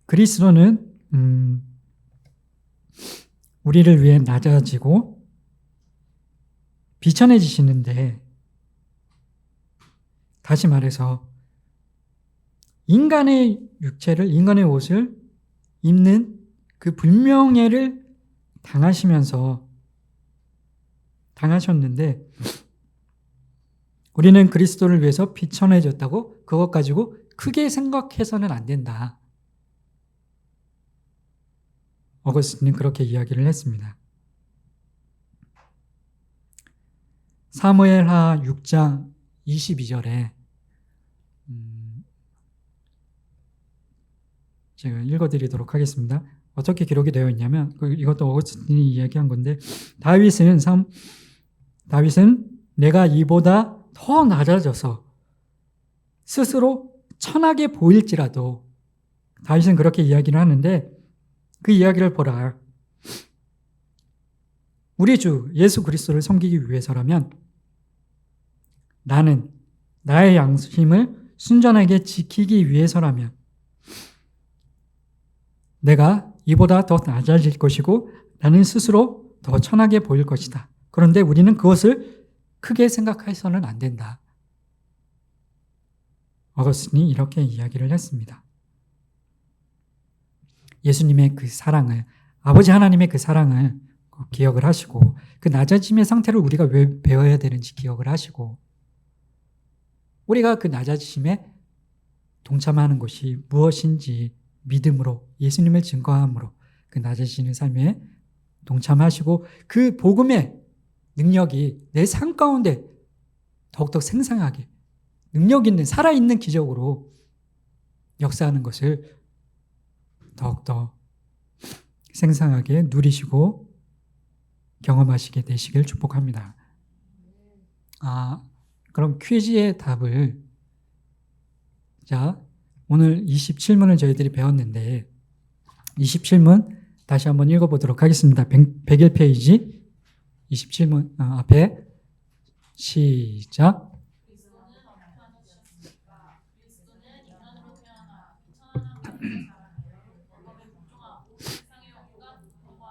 그리스도는 우리를 위해 낮아지고 비천해지시는데, 다시 말해서 인간의 육체를, 인간의 옷을 입는 그 불명예를 당하셨는데, 우리는 그리스도를 위해서 비천해졌다고 그것 가지고 크게 생각해서는 안 된다. 어거스틴은 그렇게 이야기를 했습니다. 사무엘하 6장 22절에 제가 읽어드리도록 하겠습니다. 어떻게 기록이 되어 있냐면, 이것도 어거스틴이 이야기한 건데, 다윗은 내가 이보다 더 낮아져서 스스로 천하게 보일지라도, 다윗은 그렇게 이야기를 하는데, 그 이야기를 보라. 우리 주 예수 그리스도를 섬기기 위해서라면 나는 나의 양심을 순전하게 지키기 위해서라면 내가 이보다 더 낮아질 것이고 나는 스스로 더 천하게 보일 것이다. 그런데 우리는 그것을 크게 생각해서는 안 된다. 어거스틴이 이렇게 이야기를 했습니다. 예수님의 그 사랑을, 아버지 하나님의 그 사랑을 기억을 하시고, 그 낮아짐의 상태를 우리가 왜 배워야 되는지 기억을 하시고, 우리가 그 낮아짐에 동참하는 것이 무엇인지 믿음으로, 예수님을 증거함으로 그 낮아지는 삶에 동참하시고, 그 복음의 능력이 내 삶 가운데 더욱더 생생하게 능력 있는, 살아있는 기적으로 역사하는 것을 더욱더 생생하게 누리시고 경험하시게 되시길 축복합니다. 그럼 퀴즈의 답을, 자, 오늘 27문을 저희들이 배웠는데 27문 다시 한번 읽어보도록 하겠습니다. 101페이지 27문 앞에 시작. 그리스도는 어떻게 하셨습니까? 그리스도는 인간으로 태어나 비천한 사람이에요. 법에 복종하고 세상의 온갖 고통과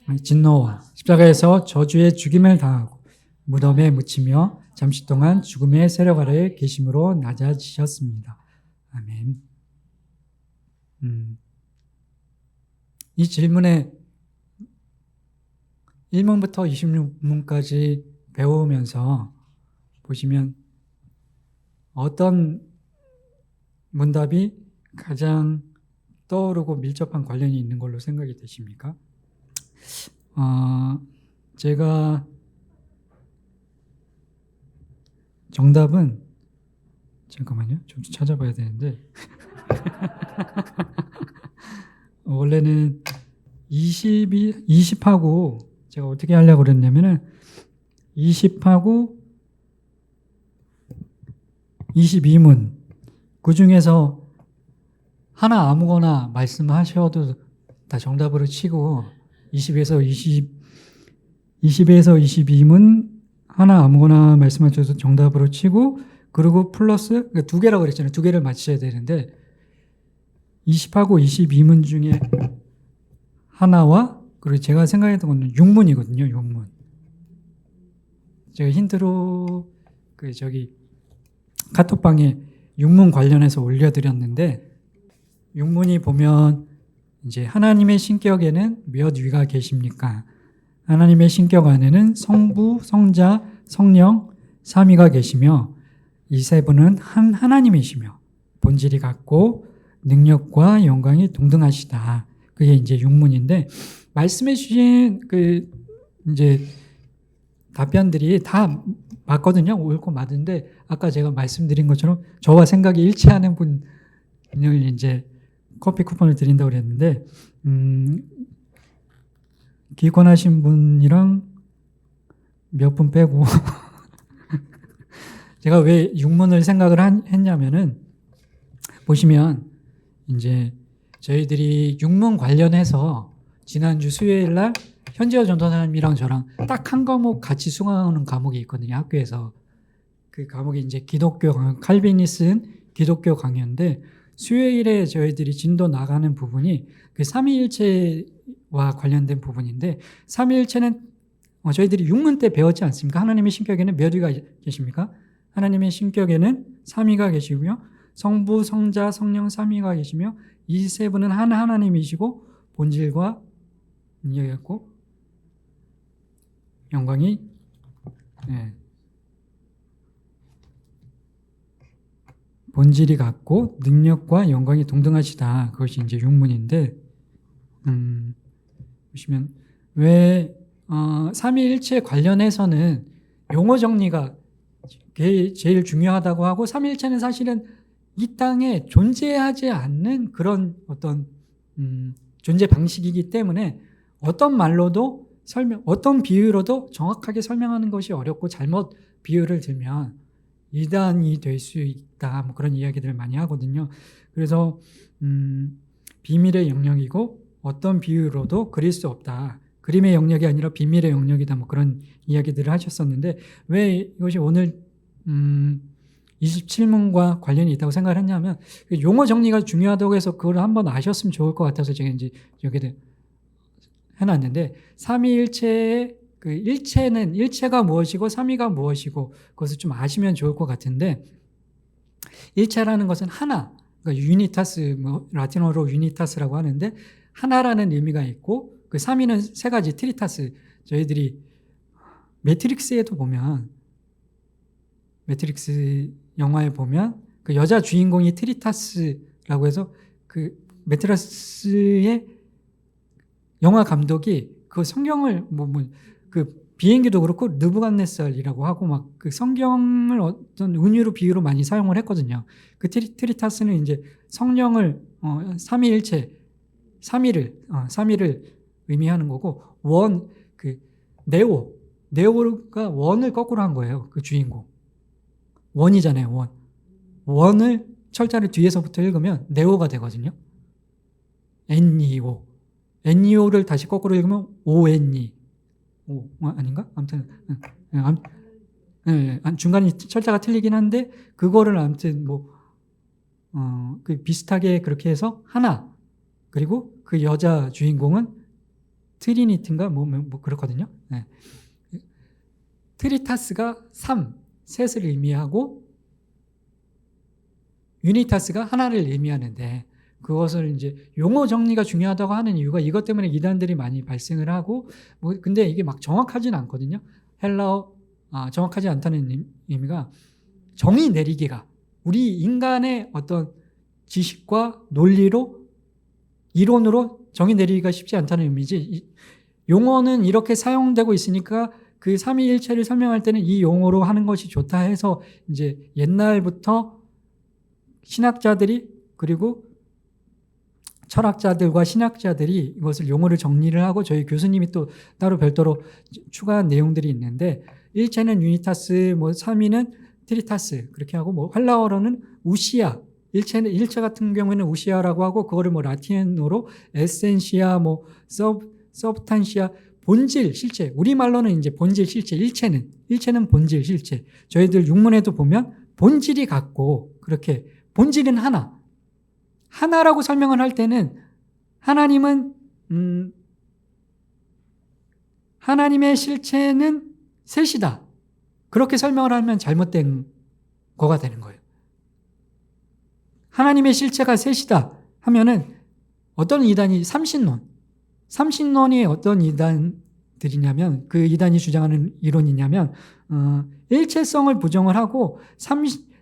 하나님의 진노와 십자가에서 저주의 죽임을 당하고 무덤에 묻히며 잠시 동안 죽음의 세력 아래에 계심으로 낮아지셨습니다. 아멘. 이 질문에 1문부터 26문까지 배우면서 보시면 어떤 문답이 가장 떠오르고 밀접한 관련이 있는 걸로 생각이 되십니까? 제가 정답은, 잠깐만요, 좀 찾아봐야 되는데 원래는 20하고 제가 어떻게 하려고 그랬냐면은 20하고 22문 그 중에서 하나 아무거나 말씀하셔도 다 정답으로 치고 20에서 22문 하나 아무거나 말씀하셔도 정답으로 치고 그리고 플러스 그러니까 두 개라고 그랬잖아요. 두 개를 맞춰야 되는데 20하고 22문 중에 하나와 그리고 제가 생각했던 건 6문이거든요. 6문. 제가 힌트로 그 저기 카톡방에 6문 관련해서 올려드렸는데 6문이 보면 이제 하나님의 신격에는 몇 위가 계십니까? 하나님의 신격 안에는 성부, 성자, 성령, 삼위가 계시며 이 세 분은 한 하나님이시며 본질이 같고 능력과 영광이 동등하시다. 그게 이제 6문인데 말씀해 주신 그 이제 답변들이 다 맞거든요. 옳고 맞은데 아까 제가 말씀드린 것처럼 저와 생각이 일치하는 분을 이제 커피 쿠폰을 드린다고 그랬는데 기권하신 분이랑 몇 분 빼고 제가 왜 6문을 생각을 했냐면은 보시면 이제 저희들이 6문 관련해서 지난주 수요일 날 현지어 전도사님이랑 저랑 딱 한 과목 같이 수강하는 과목이 있거든요. 학교에서. 그 과목이 이제 기독교 강연, 칼빈이 쓴 기독교 강연인데 수요일에 저희들이 진도 나가는 부분이 그 삼위일체와 관련된 부분인데 삼위일체는 저희들이 6문 때 배웠지 않습니까? 하나님의 신격에는 몇 위가 계십니까? 하나님의 신격에는 삼위가 계시고요. 성부, 성자, 성령 삼위가 계시며 이 세 분은 한 하나님이시고 본질과 능력이 같고 영광이 본질이 같고 능력과 영광이 동등하시다. 그것이 이제 6문인데 보시면 왜 삼위일체 관련해서는 용어 정리가 제일 중요하다고 하고 삼위일체는 사실은 이 땅에 존재하지 않는 그런 어떤 존재 방식이기 때문에 어떤 말로도 어떤 비유로도 정확하게 설명하는 것이 어렵고 잘못 비유를 들면 이단이 될 수 있다. 뭐 그런 이야기들을 많이 하거든요. 그래서 비밀의 영역이고 어떤 비유로도 그릴 수 없다. 그림의 영역이 아니라 비밀의 영역이다. 뭐 그런 이야기들을 하셨었는데 왜 이것이 오늘 27문과 관련이 있다고 생각을 했냐면 용어 정리가 중요하다고 해서 그걸 한번 아셨으면 좋을 것 같아서 제가 이제 여기에 해놨는데 삼위일체의 그 일체가 무엇이고 삼위가 무엇이고 그것을 좀 아시면 좋을 것 같은데 일체라는 것은 하나, 그러니까 유니타스, 뭐 라틴어로 유니타스라고 하는데 하나라는 의미가 있고 그 삼위는 세 가지 트리타스. 저희들이 매트릭스에도 보면 매트릭스 영화에 보면 그 여자 주인공이 트리타스라고 해서 그 매트라스의 영화 감독이 그 성경을 그 비행기도 그렇고 느부갓네살이라고 하고 막 그 성경을 어떤 은유로 비유로 많이 사용을 했거든요. 그 트리타스는 이제 성령을 삼위일체 삼위를 의미하는 거고 그 네오가 원을 거꾸로 한 거예요. 그 주인공 원이잖아요. 원을 철자를 뒤에서부터 읽으면 네오가 되거든요. NEO를 다시 거꾸로 읽으면 ONE. 아닌가? 아무튼 중간에 철자가 틀리긴 한데 그거를 아무튼 그 비슷하게 그렇게 해서 하나. 그리고 그 여자 주인공은 트리니티인가 뭐 그렇거든요. 네. 트리타스가 셋을 의미하고 유니타스가 하나를 의미하는데 그것을 이제 용어 정리가 중요하다고 하는 이유가 이것 때문에 이단들이 많이 발생을 하고 근데 이게 막 정확하지는 않거든요. 헬라어 정확하지 않다는 의미가 정의 내리기가 우리 인간의 어떤 지식과 논리로 이론으로 정의 내리기가 쉽지 않다는 의미지. 용어는 이렇게 사용되고 있으니까 그 삼위일체를 설명할 때는 이 용어로 하는 것이 좋다 해서 이제 옛날부터 신학자들이 그리고 철학자들과 신학자들이 이것을 용어를 정리를 하고 저희 교수님이 또 따로 별도로 추가한 내용들이 있는데 일체는 유니타스, 삼위는 트리타스 그렇게 하고 헬라어로는 우시아 일체 같은 경우에는 우시아라고 하고 그거를 라틴어로 에센시아, 서브탄시아 본질, 실체. 우리말로는 이제 본질, 실체, 일체는 본질, 실체. 저희들 육문에도 보면 본질이 같고 그렇게 본질은 하나라고 설명을 할 때는 하나님은 하나님의 실체는 셋이다. 그렇게 설명을 하면 잘못된 거가 되는 거예요. 하나님의 실체가 셋이다 하면은 어떤 이단이 삼신론이 어떤 이단들이냐면 그 이단이 주장하는 이론이냐면 일체성을 부정을 하고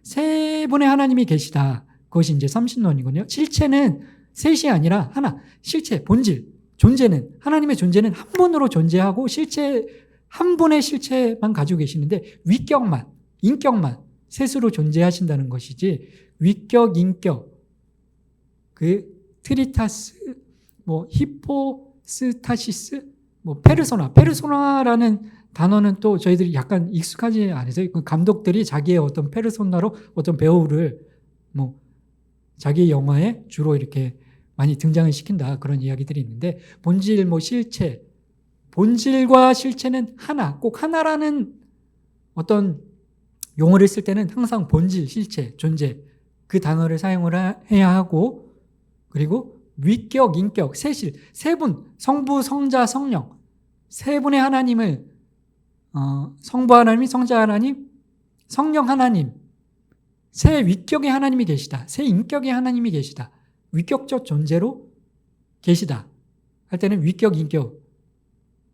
세 분의 하나님이 계시다. 그것이 이제 삼신론이거든요. 실체는 셋이 아니라 하나, 실체, 본질, 존재는 하나님의 존재는 한 분으로 존재하고 실체 한 분의 실체만 가지고 계시는데 위격만, 인격만 셋으로 존재하신다는 것이지 위격, 인격, 그 트리타스, 뭐 히포스타시스, 뭐 페르소나라는 단어는 또 저희들이 약간 익숙하지 않으세요? 그 감독들이 자기의 어떤 페르소나로 어떤 배우를 뭐 자기 영화에 주로 이렇게 많이 등장을 시킨다 그런 이야기들이 있는데 본질, 뭐 실체, 본질과 실체는 하나, 꼭 하나라는 어떤 용어를 쓸 때는 항상 본질, 실체, 존재 그 단어를 사용을 해야 하고 그리고 위격, 인격, 세실, 세 분, 성부, 성자, 성령 세 분의 하나님을 성부 하나님, 성자 하나님, 성령 하나님 세 위격의 하나님이 계시다. 세 인격의 하나님이 계시다. 위격적 존재로 계시다. 할 때는 위격, 인격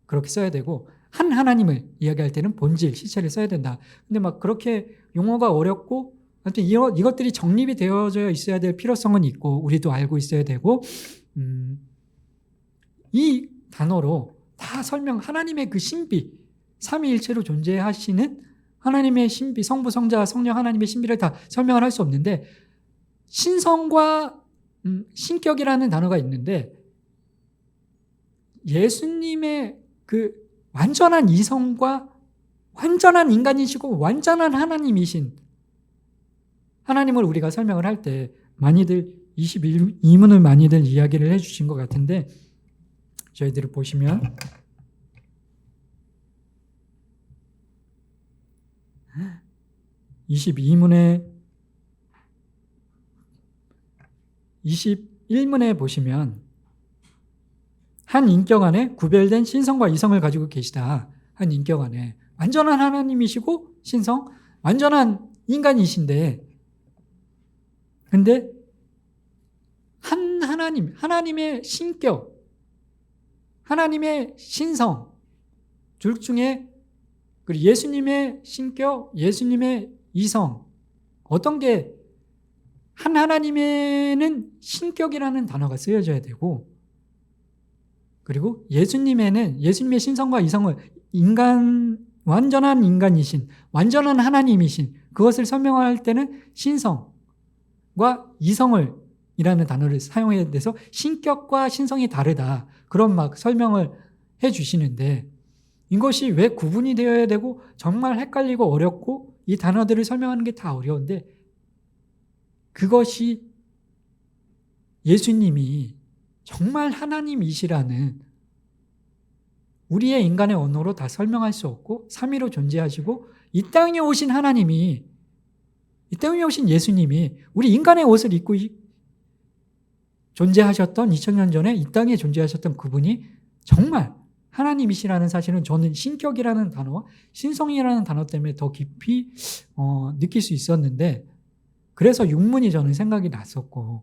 그렇게 써야 되고 한 하나님을 이야기할 때는 본질, 실체를 써야 된다. 근데 막 그렇게 용어가 어렵고 하여튼 이것들이 정립이 되어져 있어야 될 필요성은 있고 우리도 알고 있어야 되고 이 단어로 다 하나님의 그 신비, 삼위일체로 존재하시는 하나님의 신비, 성부, 성자, 성령 하나님의 신비를 다 설명을 할 수 없는데 신성과 신격이라는 단어가 있는데 예수님의 그 완전한 이성과 완전한 인간이시고 완전한 하나님이신 하나님을 우리가 설명을 할 때 많이들 22문을 많이들 이야기를 해주신 것 같은데 저희들을 보시면 22문에 21문에 보시면 한 인격 안에 구별된 신성과 이성을 가지고 계시다. 한 인격 안에 완전한 하나님이시고 신성, 완전한 인간이신데 근데 한 하나님의 신격, 하나님의 신성 둘 중에 그리고 예수님의 신격, 예수님의 이성 어떤 게 한 하나님에는 신격이라는 단어가 쓰여져야 되고 그리고 예수님의 신성과 이성을 완전한 인간이신 완전한 하나님이신 그것을 설명할 때는 신성과 이성을 이라는 단어를 사용해야 돼서 신격과 신성이 다르다 그런 막 설명을 해 주시는데 이것이 왜 구분이 되어야 되고 정말 헷갈리고 어렵고 이 단어들을 설명하는 게 다 어려운데 그것이 예수님이 정말 하나님이시라는 우리의 인간의 언어로 다 설명할 수 없고 삼위로 존재하시고 이 땅에 오신 예수님이 우리 인간의 옷을 입고 존재하셨던 2000년 전에 이 땅에 존재하셨던 그분이 정말 하나님이시라는 사실은 저는 신격이라는 단어와 신성이라는 단어 때문에 더 깊이 느낄 수 있었는데 그래서 육문이 저는 생각이 났었고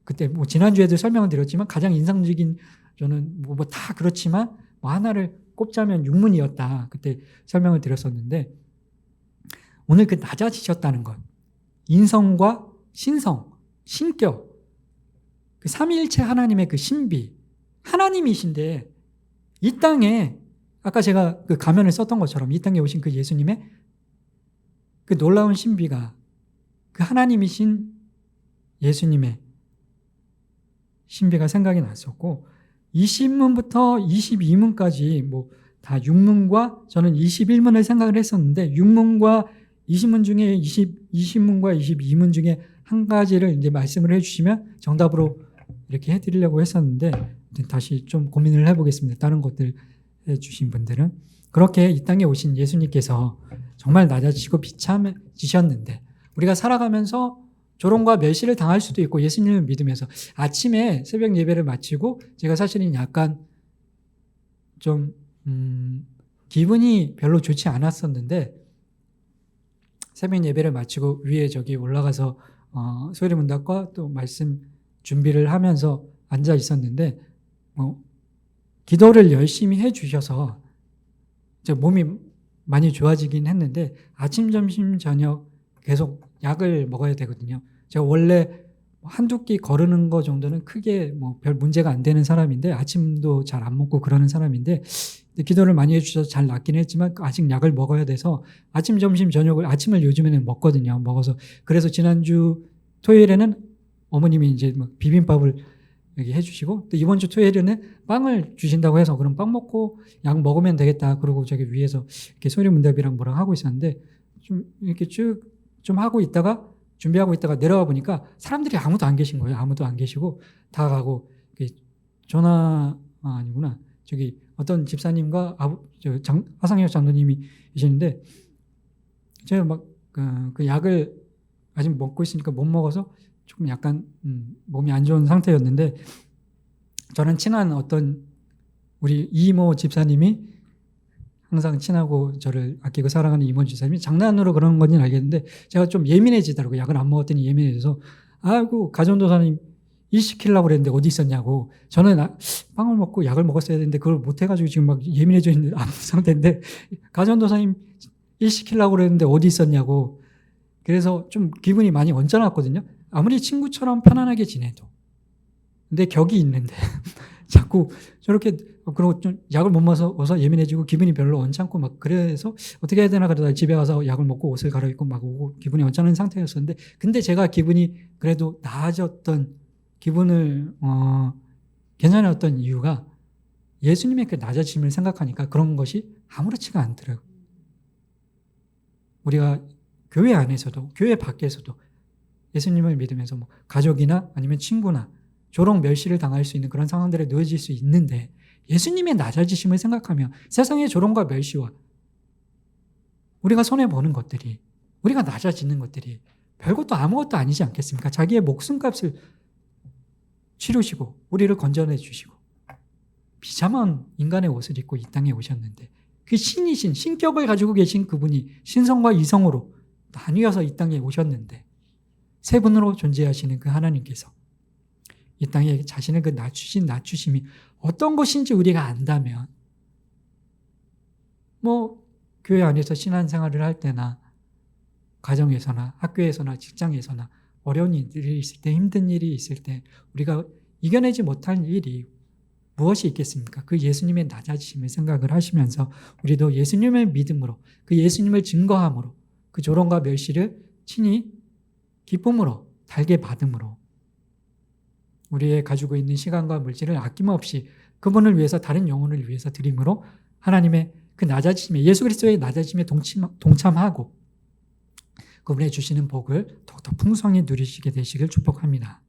그때 뭐 지난주에도 설명을 드렸지만 가장 인상적인 저는 뭐 다 그렇지만 뭐 하나를 꼽자면 육문이었다 그때 설명을 드렸었는데 오늘 그 낮아지셨다는 것 인성과 신성, 신격 그 삼위일체 하나님의 그 신비 하나님이신데 이 땅에 아까 제가 그 가면을 썼던 것처럼 이 땅에 오신 그 예수님의 그 놀라운 신비가 그 하나님이신 예수님의 신비가 생각이 났었고 20문부터 22문까지 뭐 다 6문과 저는 21문을 생각을 했었는데 6문과 20문 중에 20문과 22문 중에 한 가지를 이제 말씀을 해주시면 정답으로 이렇게 해드리려고 했었는데 다시 좀 고민을 해보겠습니다. 다른 것들 해주신 분들은 그렇게 이 땅에 오신 예수님께서 정말 낮아지시고 비참해지셨는데 우리가 살아가면서 조롱과 멸시를 당할 수도 있고 예수님을 믿으면서 아침에 새벽 예배를 마치고 제가 사실은 약간 좀 기분이 별로 좋지 않았었는데 새벽 예배를 마치고 위에 저기 올라가서 소리문답과 또 말씀 준비를 하면서 앉아 있었는데 기도를 열심히 해 주셔서 제 몸이 많이 좋아지긴 했는데 아침, 점심, 저녁 계속 약을 먹어야 되거든요. 제가 원래 한두 끼 거르는 거 정도는 크게 별 문제가 안 되는 사람인데 아침도 잘 안 먹고 그러는 사람인데 기도를 많이 해주셔서 잘 낫긴 했지만 아직 약을 먹어야 돼서 아침, 점심, 저녁을 아침을 요즘에는 먹거든요. 먹어서 그래서 지난주 토요일에는 어머님이 이제 비빔밥을 여기 해주시고 또 이번 주 토요일에는 빵을 주신다고 해서 그럼 빵 먹고 약 먹으면 되겠다. 그러고 저기 위에서 이렇게 소리문답이랑 뭐랑 하고 있었는데 좀 이렇게 쭉 좀 하고 있다가 준비하고 있다가 내려와 보니까 사람들이 아무도 안 계신 거예요. 아무도 안 계시고 다 가고 아니구나. 저기 어떤 집사님과 하상혁 장로님이 계시는데 제가 막 그 약을 아직 먹고 있으니까 못 먹어서 조금 약간 몸이 안 좋은 상태였는데 저는 친한 어떤 우리 이모 집사님이 항상 친하고 저를 아끼고 사랑하는 이모 집사님이 장난으로 그런 건지는 알겠는데 제가 좀 예민해지더라고요. 약을 안 먹었더니 예민해져서 아이고 가전도사님 일 시키려고 그랬는데 어디 있었냐고. 저는 빵을 먹고 약을 먹었어야 되는데 그걸 못 해가지고 지금 막 예민해져 있는 상태인데 가전도사님 일 시키려고 그랬는데 어디 있었냐고. 그래서 좀 기분이 많이 언짢았거든요. 아무리 친구처럼 편안하게 지내도. 근데 격이 있는데 자꾸 저렇게 그리고 좀 약을 못 먹어서 예민해지고 기분이 별로 언짢고 막 그래서 어떻게 해야 되나 그러다가 집에 가서 약을 먹고 옷을 갈아입고 막 오고 기분이 언짢은 상태였었는데 근데 제가 기분이 그래도 나아졌던 기분을 괜찮았던 이유가 예수님의 그 낮아짐을 생각하니까 그런 것이 아무렇지가 않더라고요. 우리가 교회 안에서도 교회 밖에서도 예수님을 믿으면서 가족이나 아니면 친구나 조롱 멸시를 당할 수 있는 그런 상황들에 놓여질 수 있는데 예수님의 낮아지심을 생각하며 세상의 조롱과 멸시와 우리가 손해보는 것들이 우리가 낮아지는 것들이 별것도 아무것도 아니지 않겠습니까? 자기의 목숨값을 치르시고 우리를 건져내 주시고 비참한 인간의 옷을 입고 이 땅에 오셨는데 그 신이신 신격을 가지고 계신 그분이 신성과 이성으로 나뉘어서 이 땅에 오셨는데 세 분으로 존재하시는 그 하나님께서 이 땅에 자신의 그 낮추심이 어떤 것인지 우리가 안다면 교회 안에서 신앙생활을 할 때나 가정에서나 학교에서나 직장에서나 어려운 일이 있을 때 힘든 일이 있을 때 우리가 이겨내지 못할 일이 무엇이 있겠습니까? 그 예수님의 낮아지심을 생각을 하시면서 우리도 예수님을 믿음으로 그 예수님을 증거함으로 그 조롱과 멸시를 친히 기쁨으로 달게 받음으로 우리의 가지고 있는 시간과 물질을 아낌없이 그분을 위해서 다른 영혼을 위해서 드림으로 하나님의 그 낮아지심에 예수 그리스도의 낮아짐에 동참하고 그분의 주시는 복을 더욱더 풍성히 누리시게 되시길 축복합니다.